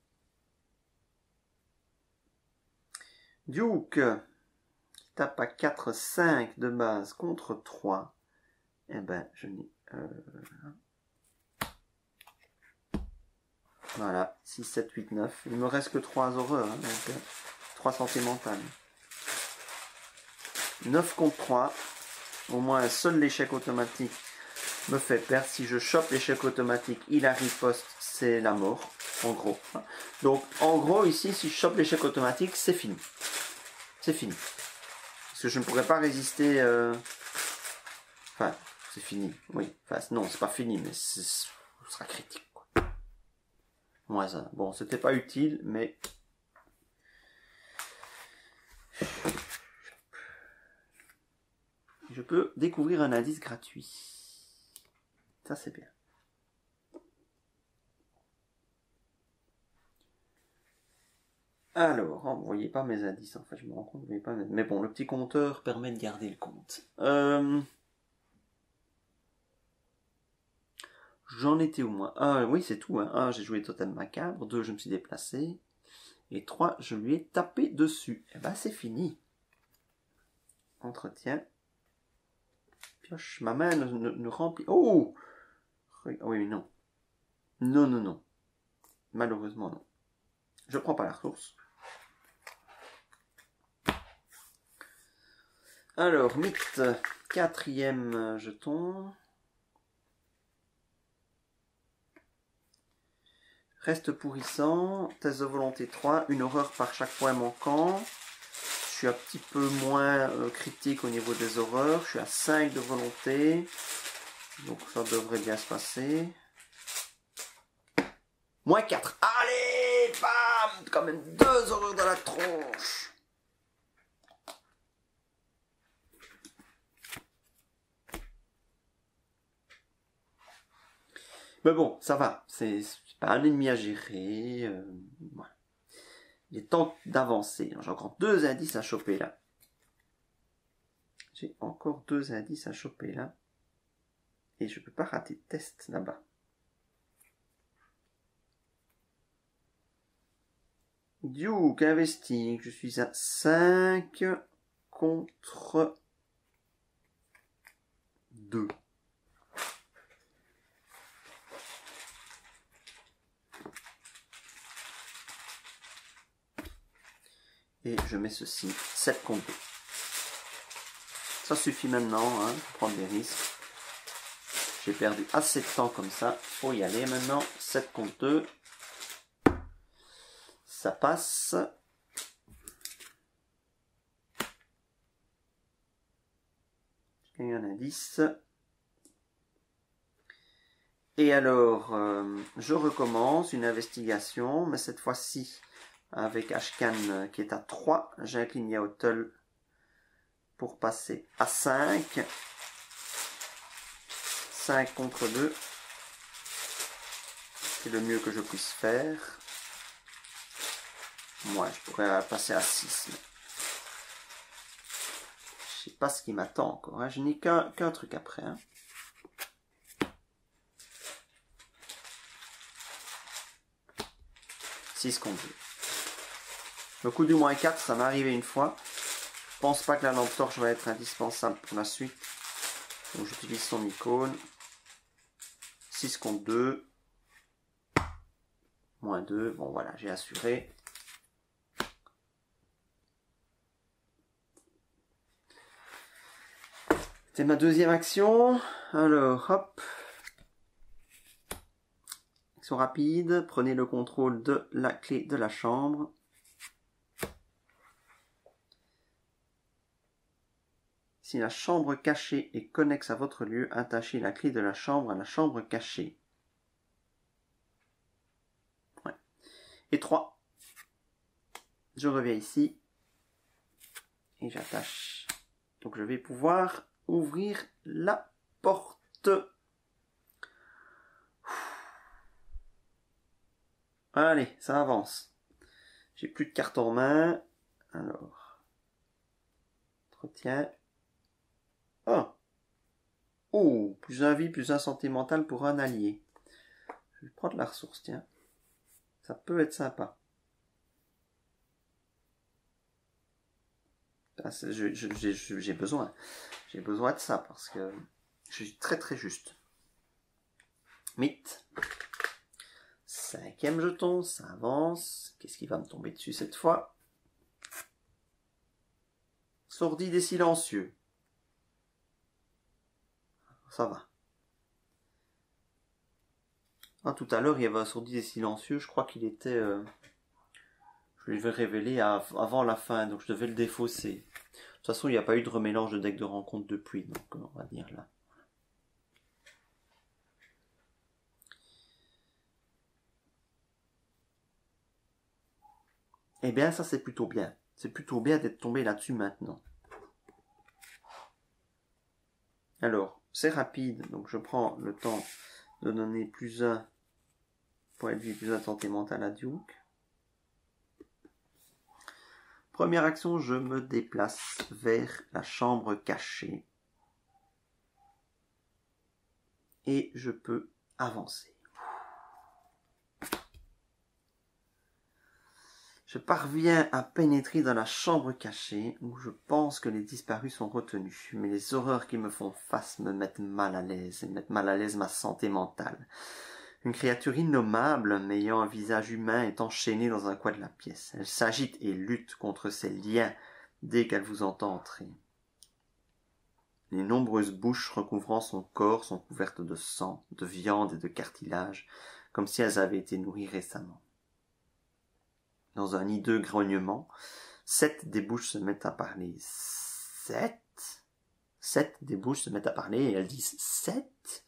Duke, qui tape à 4, 5 de base contre 3. Eh ben, je n'ai... Voilà, 6, 7, 8, 9. Il me reste que 3 horreurs, hein, donc 3 sentimentales. 9 contre 3. Au moins, seul l'échec automatique me fait perdre. Si je chope l'échec automatique, il a riposte, c'est la mort, en gros. Donc, en gros, ici, si je chope l'échec automatique, c'est fini. C'est fini. Parce que je ne pourrais pas résister... Enfin, c'est fini, oui. Enfin, non, c'est pas fini, mais ce sera critique. Moi, ça. Bon, c'était pas utile, mais... Je peux découvrir un indice gratuit. Ça, c'est bien. Alors, vous voyez pas mes indices, en fait, je me rends compte, vous voyez pas mes... Mais bon, le petit compteur permet de garder le compte. J'en étais au moins. Ah, oui, c'est tout. Hein. 1, j'ai joué Totem Macabre. 2, je me suis déplacé. Et 3, je lui ai tapé dessus. Et ben, c'est fini. Entretien. Pioche. Ma main ne remplit... Oh! Oui, non. Non, non, non. Malheureusement, non. Je prends pas la ressource. Alors, mythe. 4e jeton. Reste pourrissant. Test de volonté 3. Une horreur par chaque point manquant. Je suis un petit peu moins critique au niveau des horreurs. Je suis à 5 de volonté. Donc ça devrait bien se passer. Moins 4. Allez, bam! Quand même 2 horreurs dans la tronche. Mais bon, ça va. C'est pas un ennemi à gérer. Voilà. Il est temps d'avancer. J'ai encore 2 indices à choper là. J'ai encore 2 indices à choper là. Et je peux pas rater de test là-bas. Duke, investing. Je suis à 5 contre 2. Et je mets ceci, 7 contre 2. Ça suffit maintenant, hein, pour prendre des risques. J'ai perdu assez de temps comme ça. Faut y aller maintenant. 7 contre 2. Ça passe. J'ai eu un indice. Et alors, je recommence une investigation, mais cette fois-ci avec Ashkan qui est à 3. J'incline Yaotel pour passer à 5. 5 contre 2. C'est le mieux que je puisse faire. Moi, je pourrais passer à 6. Mais... je sais pas ce qui m'attend encore. Hein. Je n'ai qu'un truc après. Hein. Six contre 2. Le coup du moins 4, ça m'est arrivé une fois. Je pense pas que la lampe torche va être indispensable pour la suite. Donc j'utilise son icône. 6 contre 2. Moins 2. Bon voilà, j'ai assuré. C'est ma deuxième action. Alors, hop. Action rapide. Prenez le contrôle de la clé de la chambre. Si la chambre cachée est connexe à votre lieu, attachez la clé de la chambre à la chambre cachée. Ouais. Et 3. Je reviens ici. Et j'attache. Donc je vais pouvoir ouvrir la porte. Allez, ça avance. J'ai plus de cartes en main. Alors. Entretien. Oh. Oh, plus un vie, plus un sentimental pour un allié. Je vais prendre la ressource, tiens. Ça peut être sympa. J'ai besoin. J'ai besoin de ça parce que Je suis très très juste. Mythe. 5e jeton, ça avance. Qu'est-ce qui va me tomber dessus cette fois? Sordide et silencieux. Ça va. Ah, tout à l'heure, il y avait un sordide et silencieux. Je crois qu'il était... je l'avais révélé avant la fin, donc je devais le défausser. De toute façon, il n'y a pas eu de remélange de deck de rencontre depuis, donc on va dire là. Eh bien, ça c'est plutôt bien. C'est plutôt bien d'être tombé là-dessus maintenant. Alors, c'est rapide, donc je prends le temps de donner plus 1 point de vie, plus 1 santé mentale à Duke. Première action, je me déplace vers la chambre cachée. Et je peux avancer. Je parviens à pénétrer dans la chambre cachée où je pense que les disparus sont retenus. Mais les horreurs qui me font face me mettent mal à l'aise et mettent mal à l'aise ma santé mentale. Une créature innommable, mais ayant un visage humain, est enchaînée dans un coin de la pièce. Elle s'agite et lutte contre ses liens dès qu'elle vous entend entrer. Les nombreuses bouches recouvrant son corps sont couvertes de sang, de viande et de cartilage, comme si elles avaient été nourries récemment. Dans un hideux grognement, 7 des bouches se mettent à parler. 7 des bouches se mettent à parler et elles disent 7.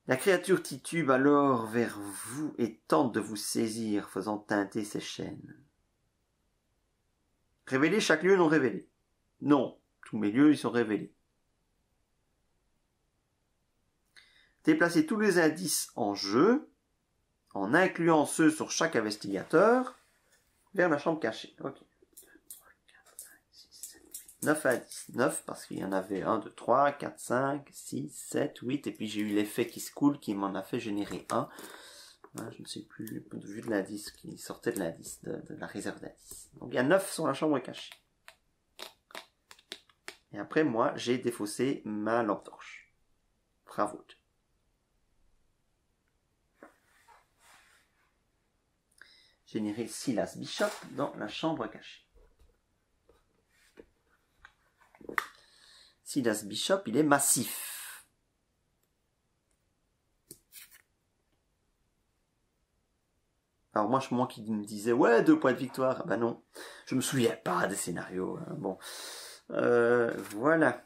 La créature titube alors vers vous et tente de vous saisir, faisant teinter ses chaînes. Révélez chaque lieu non révélé. Non, tous mes lieux, ils sont révélés. Déplacez tous les indices en jeu, en incluant ceux sur chaque investigateur, vers la chambre cachée. Ok. 9 indices. 9 parce qu'il y en avait 1, 2, 3, 4, 5, 6, 7, 8. Et puis j'ai eu l'effet qui se coule qui m'en a fait générer 1. Je ne sais plus le point de vue de l'indice qui sortait de l'indice, de la réserve d'indices. Donc il y a 9 sur la chambre cachée. Et après moi, j'ai défaussé ma lampe torche. Bravo. Générer Silas Bishop dans la chambre cachée. Silas Bishop, il est massif. Alors moi qui me disais, ouais, 2 points de victoire. Ben non, je me souviens pas des scénarios. Hein. Bon, voilà.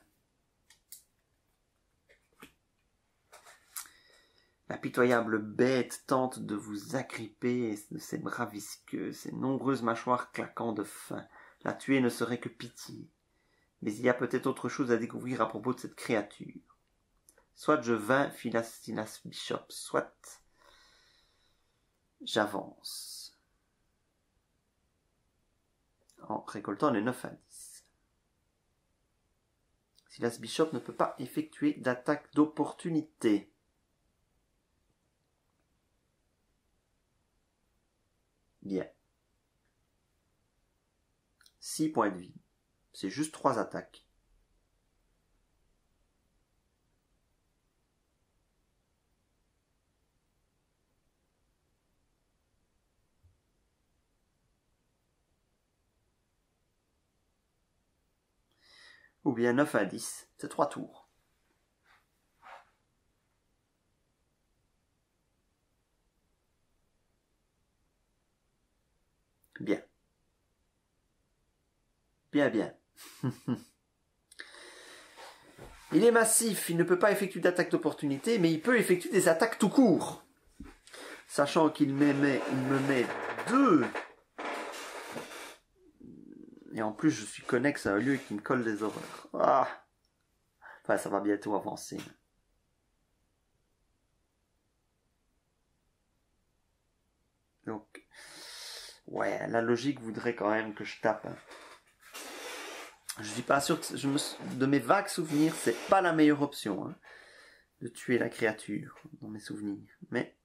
La pitoyable bête tente de vous agripper de ses bras visqueux, ses nombreuses mâchoires claquant de faim. La tuer ne serait que pitié. Mais il y a peut-être autre chose à découvrir à propos de cette créature. Soit je vains Silas Bishop, soit j'avance. En récoltant les 9 indices. Silas Bishop ne peut pas effectuer d'attaque d'opportunité. Bien. 6 points de vie. C'est juste 3 attaques. Ou bien 9 à 10. C'est 3 tours. Bien. Bien, bien. Il est massif, il ne peut pas effectuer d'attaque d'opportunité, mais il peut effectuer des attaques tout court. Sachant qu'il me met 2. Et en plus, je suis connexe à un lieu qui me colle des horreurs. Ah. Enfin, ça va bientôt avancer. Donc, ouais, la logique voudrait quand même que je tape. Je suis pas sûr que de mes vagues souvenirs, c'est pas la meilleure option, hein, de tuer la créature dans mes souvenirs. Mais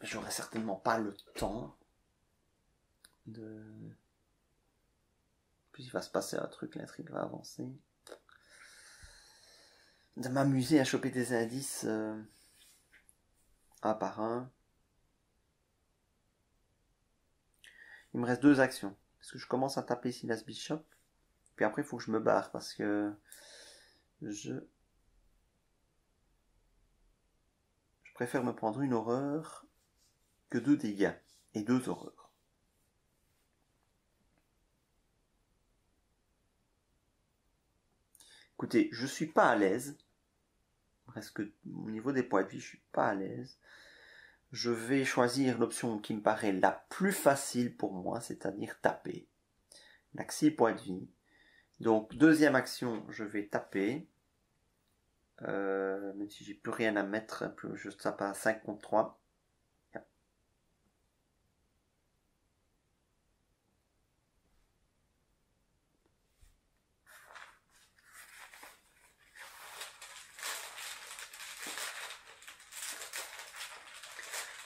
j'aurais certainement pas le temps de Puis il va se passer un truc, l'intrigue va avancer. De m'amuser à choper des indices un par un. Il me reste 2 actions. Parce que je commence à taper Silas Bishop. Puis après, il faut que je me barre parce que je préfère me prendre une horreur que 2 dégâts et 2 horreurs. Écoutez, je suis pas à l'aise. Presque au niveau des points de vie, je suis pas à l'aise. Je vais choisir l'option qui me paraît la plus facile pour moi, c'est-à-dire taper. Il n'a que 6 points de vie. Donc, deuxième action, je vais taper. Même si j'ai plus rien à mettre, je tape à 5 contre 3.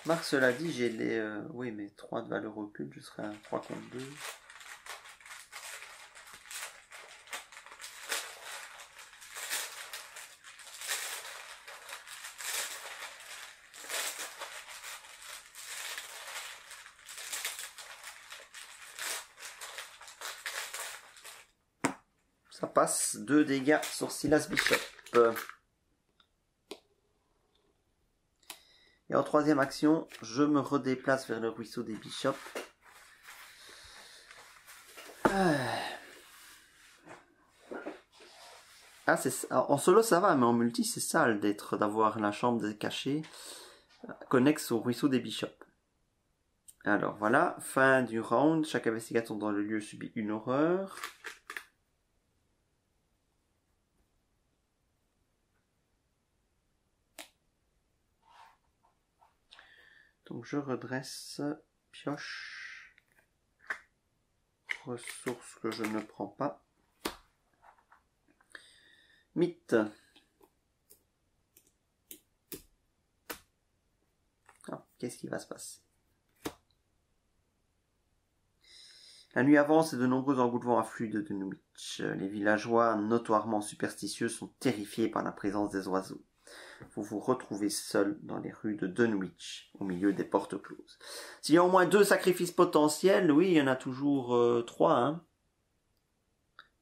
Marc, cela dit, j'ai les... oui, mais 3 de valeur occulte, je serai à 3 contre 2. Ça passe, 2 dégâts sur Silas Bishop. Et en troisième action, je me redéplace vers le ruisseau des Bishops. Ah, en solo ça va, mais en multi c'est sale d'avoir la chambre cachée connexe au ruisseau des Bishops. Alors voilà, fin du round. Chaque investigateur dans le lieu subit une horreur. Donc je redresse, pioche, ressources que je ne prends pas. Mythe. Ah, qu'est-ce qui va se passer? La nuit avance et de nombreux engoulements affluent de Dunwich. Les villageois, notoirement superstitieux, sont terrifiés par la présence des oiseaux. Vous vous retrouvez seul dans les rues de Dunwich, au milieu des portes closes. S'il y a au moins 2 sacrifices potentiels, oui, il y en a toujours 3, hein.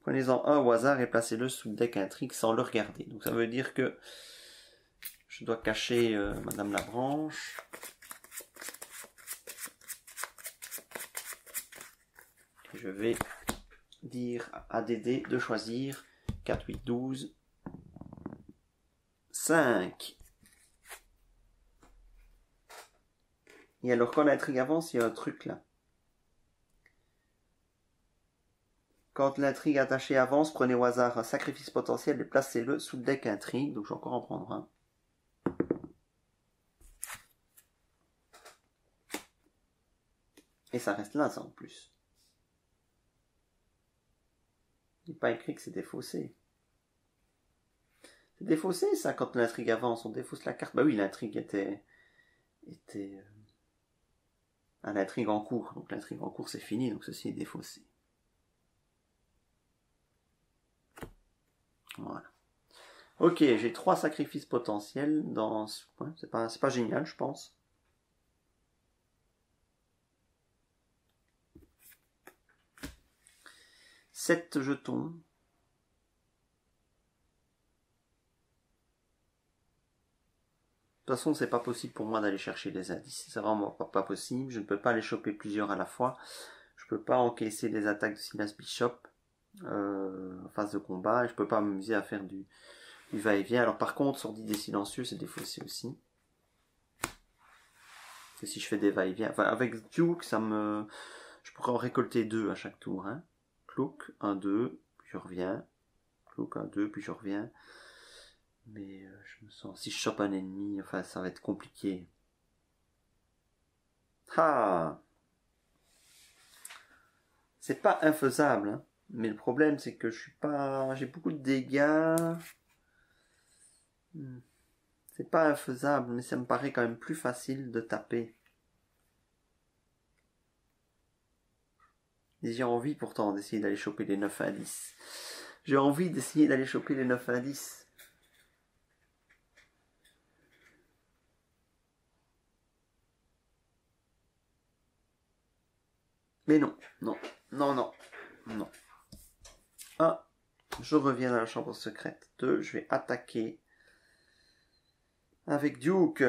Prenez-en un au hasard et placez-le sous le deck intrigue sans le regarder. Donc ça veut dire que je dois cacher Madame Labranche. Et je vais dire à Dédé de choisir 4, 8, 12, 5. Et alors quand l'intrigue avance, il y a un truc là. Quand l'intrigue attachée avance, prenez au hasard un sacrifice potentiel et placez-le sous le deck intrigue. Donc je vais encore en prendre un. Et ça reste là, ça en plus. Il n'est pas écrit que c'est défaussé. C'est défaussé ça quand l'intrigue avance, on défausse la carte. Bah oui, l'intrigue était à l'intrigue en cours. Donc l'intrigue en cours c'est fini, donc ceci est défaussé. Voilà. Ok, j'ai 3 sacrifices potentiels dans ce point. C'est pas génial, je pense. Sept jetons. De toute façon, c'est pas possible pour moi d'aller chercher les indices. C'est vraiment pas possible. Je ne peux pas les choper plusieurs à la fois. Je peux pas encaisser les attaques de Silas Bishop en phase de combat. Et je peux pas m'amuser à faire du va-et-vient. Alors par contre, sur d'idées silencieux, c'est défaussé aussi. Et si je fais des va-et-vient, enfin avec Duke, je pourrais en récolter 2 à chaque tour. Hein. Cloak, 1, 2, puis je reviens. Cloak, 1, 2, puis je reviens. Mais je me sens... Si je chope un ennemi, enfin ça va être compliqué. Ah, c'est pas infaisable, hein. Mais le problème c'est que je suis pas... J'ai beaucoup de dégâts. C'est pas infaisable, mais ça me paraît quand même plus facile de taper. J'ai envie pourtant d'essayer d'aller choper les 9 indices. J'ai envie d'essayer d'aller choper les 9 indices. Mais non, non, non, non, non. 1, je reviens dans la chambre secrète. 2, je vais attaquer avec Duke.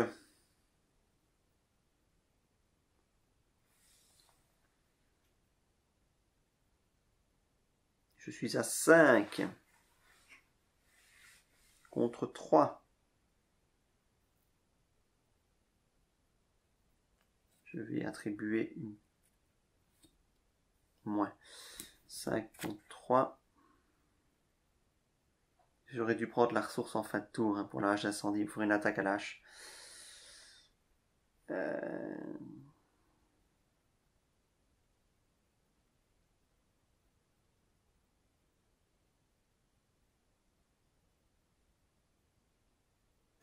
Je suis à 5 contre 3. Je vais attribuer une moins 5 contre 3. J'aurais dû prendre la ressource en fin de tour hein, pour la hache d'incendie. Il me faudrait une attaque à la hache.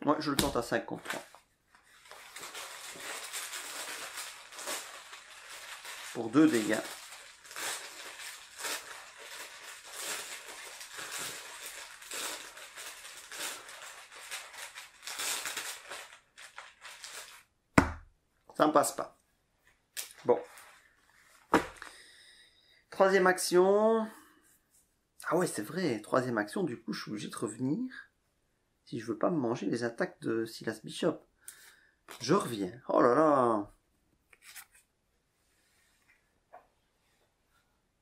Ouais, je le tente à 5 contre 3. Pour 2 dégâts. Ça ne passe pas. Bon. Troisième action. Ah ouais, c'est vrai. Troisième action, du coup, je suis obligé de revenir. Si je veux pas me manger les attaques de Silas Bishop. Je reviens. Oh là là.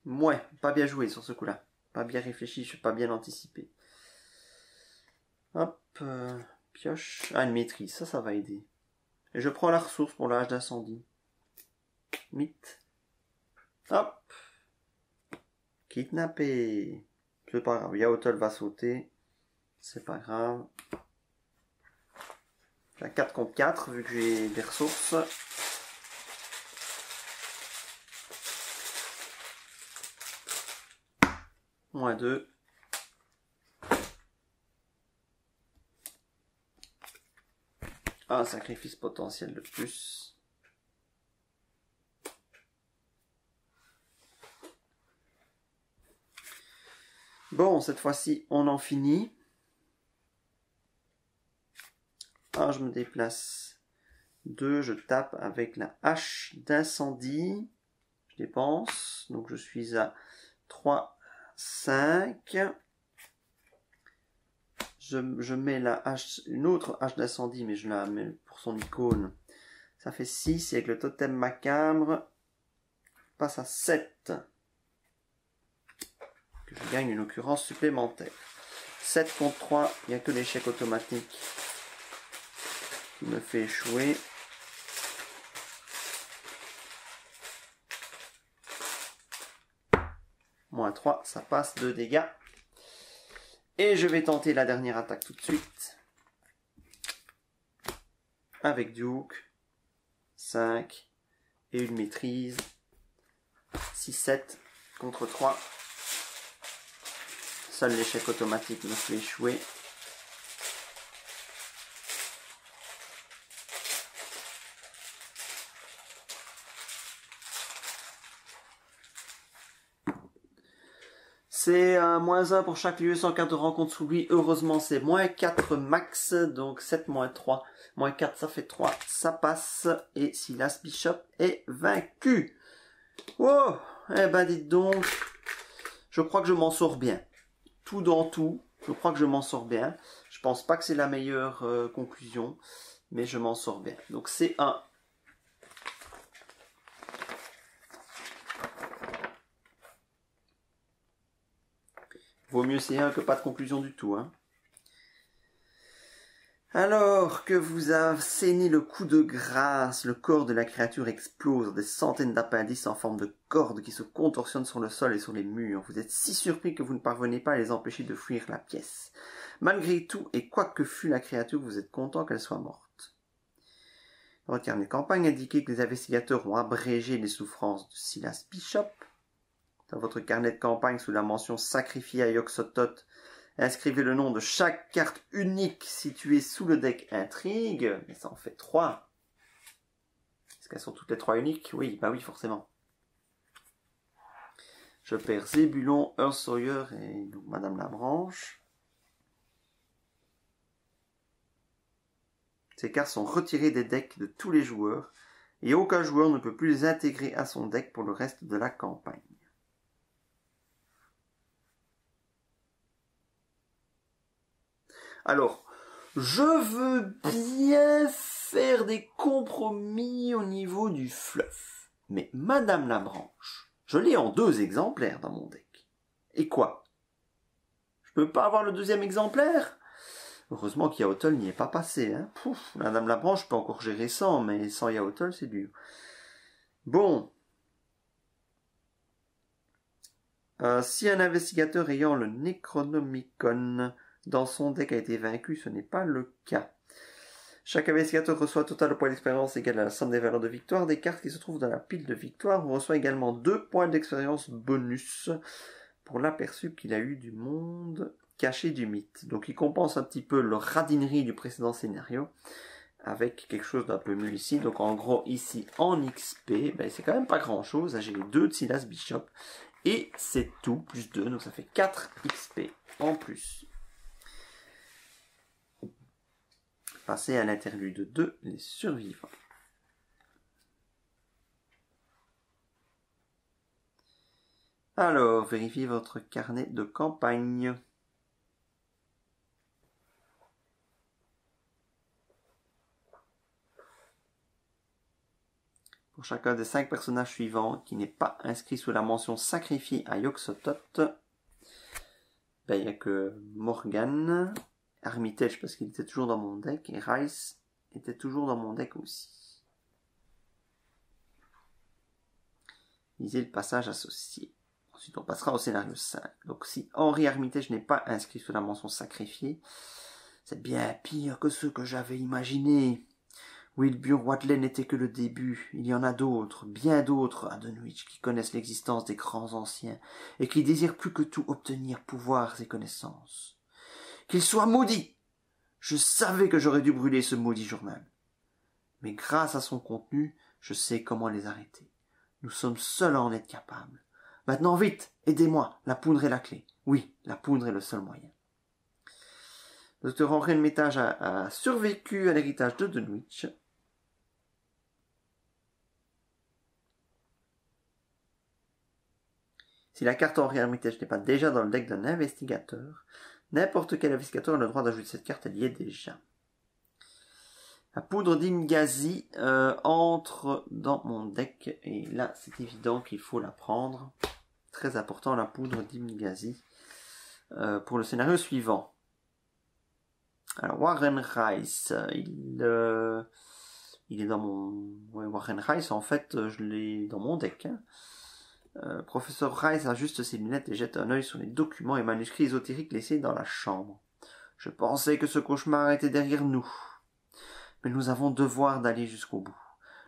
Ouais, pas bien joué sur ce coup-là. Pas bien réfléchi, je suis pas bien anticipé. Hop, pioche. Ah, une maîtrise, ça va aider. Et je prends la ressource pour la hache d'incendie. Mythe. Hop. Kidnappé. C'est pas grave, Yaotol va sauter. C'est pas grave. J'ai 4 contre 4 vu que j'ai des ressources. Moins 2. Un sacrifice potentiel de plus. Bon, cette fois-ci, on en finit. Je me déplace. 2, je tape avec la hache d'incendie. Je dépense. Donc, je suis à 3, 5. Je mets la hache, une autre hache d'incendie, mais je la mets pour son icône. Ça fait 6, et avec le totem macabre, passe à 7. Que je gagne une occurrence supplémentaire. 7 contre 3, il n'y a que l'échec automatique qui me fait échouer. Moins 3, ça passe, 2 dégâts. Et je vais tenter la dernière attaque tout de suite. Avec Duke. 5. Et une maîtrise. 6-7 contre 3. Seul l'échec automatique me fait échouer. C'est moins 1 pour chaque lieu sans carte de rencontre sous lui. Heureusement, c'est moins 4 max. Donc 7 moins 3. Moins 4, ça fait 3. Ça passe. Et Silas Bishop est vaincu. Oh, eh ben dites donc. Je crois que je m'en sors bien. Tout dans tout, je crois que je m'en sors bien. Je pense pas que c'est la meilleure conclusion. Mais je m'en sors bien. Donc c'est un. Vaut mieux c'est un que pas de conclusion du tout. Hein. Alors que vous assénez le coup de grâce, le corps de la créature explose, des centaines d'appendices en forme de cordes qui se contorsionnent sur le sol et sur les murs. Vous êtes si surpris que vous ne parvenez pas à les empêcher de fuir la pièce. Malgré tout, et quoi que fût la créature, vous êtes content qu'elle soit morte. Dans votre carnet de campagne, indiquez que les investigateurs ont abrégé les souffrances de Silas Bishop. Dans votre carnet de campagne, sous la mention sacrifiée à Yog-Sothoth, inscrivez le nom de chaque carte unique située sous le deck intrigue. Mais ça en fait 3. Est-ce qu'elles sont toutes les 3 uniques? Oui, bah oui, forcément. Je perds Zébulon, Earl Sawyer et donc Madame Labranche. Ces cartes sont retirées des decks de tous les joueurs et aucun joueur ne peut plus les intégrer à son deck pour le reste de la campagne. Alors, je veux bien faire des compromis au niveau du fluff, mais Madame Labranche, je l'ai en 2 exemplaires dans mon deck. Et quoi? Je peux pas avoir le 2e exemplaire? Heureusement qu'Yaotl n'y est pas passé. Hein. Pouf, Madame Labranche peut encore gérer sans, mais sans Yaotl, c'est dur. Bon. Si un investigateur ayant le Necronomicon dans son deck a été vaincu, ce n'est pas le cas. Chaque investigateur reçoit un total de points d'expérience égal à la somme des valeurs de victoire des cartes qui se trouvent dans la pile de victoire. On reçoit également 2 points d'expérience bonus pour l'aperçu qu'il a eu du monde caché du mythe. Donc il compense un petit peu le radinerie du précédent scénario avec quelque chose d'un peu mieux ici. Donc en gros ici en XP, ben, c'est quand même pas grand chose. J'ai les 2 de Silas Bishop et c'est tout, plus 2, donc ça fait 4 XP en plus. Passer à l'interlude 2, les survivants. Alors, vérifiez votre carnet de campagne. Pour chacun des 5 personnages suivants qui n'est pas inscrit sous la mention sacrifié à Yog-Sothoth, ben, il n'y a que Morgan, Armitage parce qu'il était toujours dans mon deck, et Rice était toujours dans mon deck aussi. Lisez le passage associé. Ensuite, on passera au scénario 5. Donc, si Henry Armitage n'est pas inscrit sous la mention sacrifiée, c'est bien pire que ce que j'avais imaginé. Wilbur Watley n'était que le début. Il y en a d'autres, bien d'autres à Dunwich, qui connaissent l'existence des grands anciens, et qui désirent plus que tout obtenir pouvoirs et connaissances. Qu'il soit maudit! Je savais que j'aurais dû brûler ce maudit journal. Mais grâce à son contenu, je sais comment les arrêter. Nous sommes seuls à en être capables. Maintenant, vite, aidez-moi, la poudre est la clé. Oui, la poudre est le seul moyen. Le docteur Henry Armitage a survécu à l'héritage de Dunwich. Si la carte Henry Armitage n'est pas déjà dans le deck d'un investigateur, n'importe quel investigateur a le droit d'ajouter cette carte, elle y est déjà. La poudre d'Imgazi entre dans mon deck, et là c'est évident qu'il faut la prendre. Très important, la poudre d'Imgazi pour le scénario suivant. Alors Warren Rice, il est dans mon... Ouais, Warren Rice, en fait, je l'ai dans mon deck. Hein. Professeur Rice ajuste ses lunettes et jette un œil sur les documents et manuscrits ésotériques laissés dans la chambre. Je pensais que ce cauchemar était derrière nous. Mais nous avons devoir d'aller jusqu'au bout.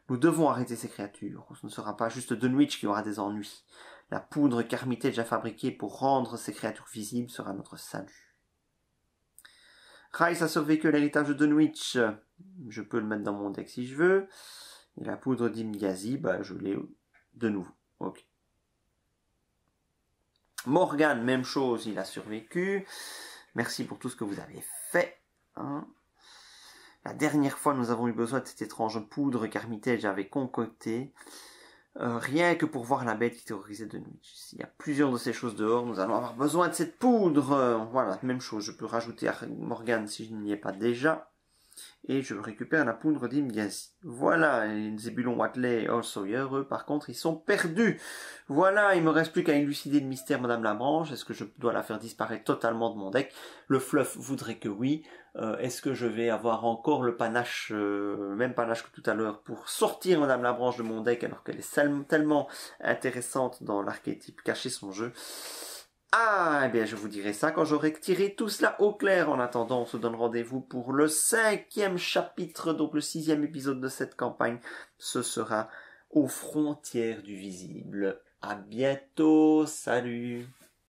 Nous devons arrêter ces créatures. Ce ne sera pas juste Dunwich qui aura des ennuis. La poudre qu'Armitage a fabriquée pour rendre ces créatures visibles sera notre salut. Rice a survécu à l'héritage de Dunwich. Je peux le mettre dans mon deck si je veux. Et la poudre d'Imgazi, bah, je l'ai de nouveau. Ok. Morgan, même chose, il a survécu. Merci pour tout ce que vous avez fait. Hein. La dernière fois, nous avons eu besoin de cette étrange poudre qu'Armitage avait concoctée. Rien que pour voir la bête qui terrorisait Dunwich. S'il y a plusieurs de ces choses dehors, nous allons avoir besoin de cette poudre. Voilà, même chose. Je peux rajouter à Morgan si je n'y ai pas déjà. Et je récupère la poudre d'Imgazi. Voilà, les Zébulon Watley et Earl Sawyer, eux, par contre, ils sont perdus. Voilà, il me reste plus qu'à élucider le mystère Madame Labranche. Est-ce que je dois la faire disparaître totalement de mon deck? Le fluff voudrait que oui. Est-ce que je vais avoir encore le panache, même panache que tout à l'heure, pour sortir Madame Labranche de mon deck alors qu'elle est tellement intéressante dans l'archétype caché son jeu? Ah, eh bien, je vous dirai ça quand j'aurai tiré tout cela au clair. En attendant, on se donne rendez-vous pour le 5e chapitre, donc le 6e épisode de cette campagne. Ce sera aux frontières du visible. À bientôt, salut!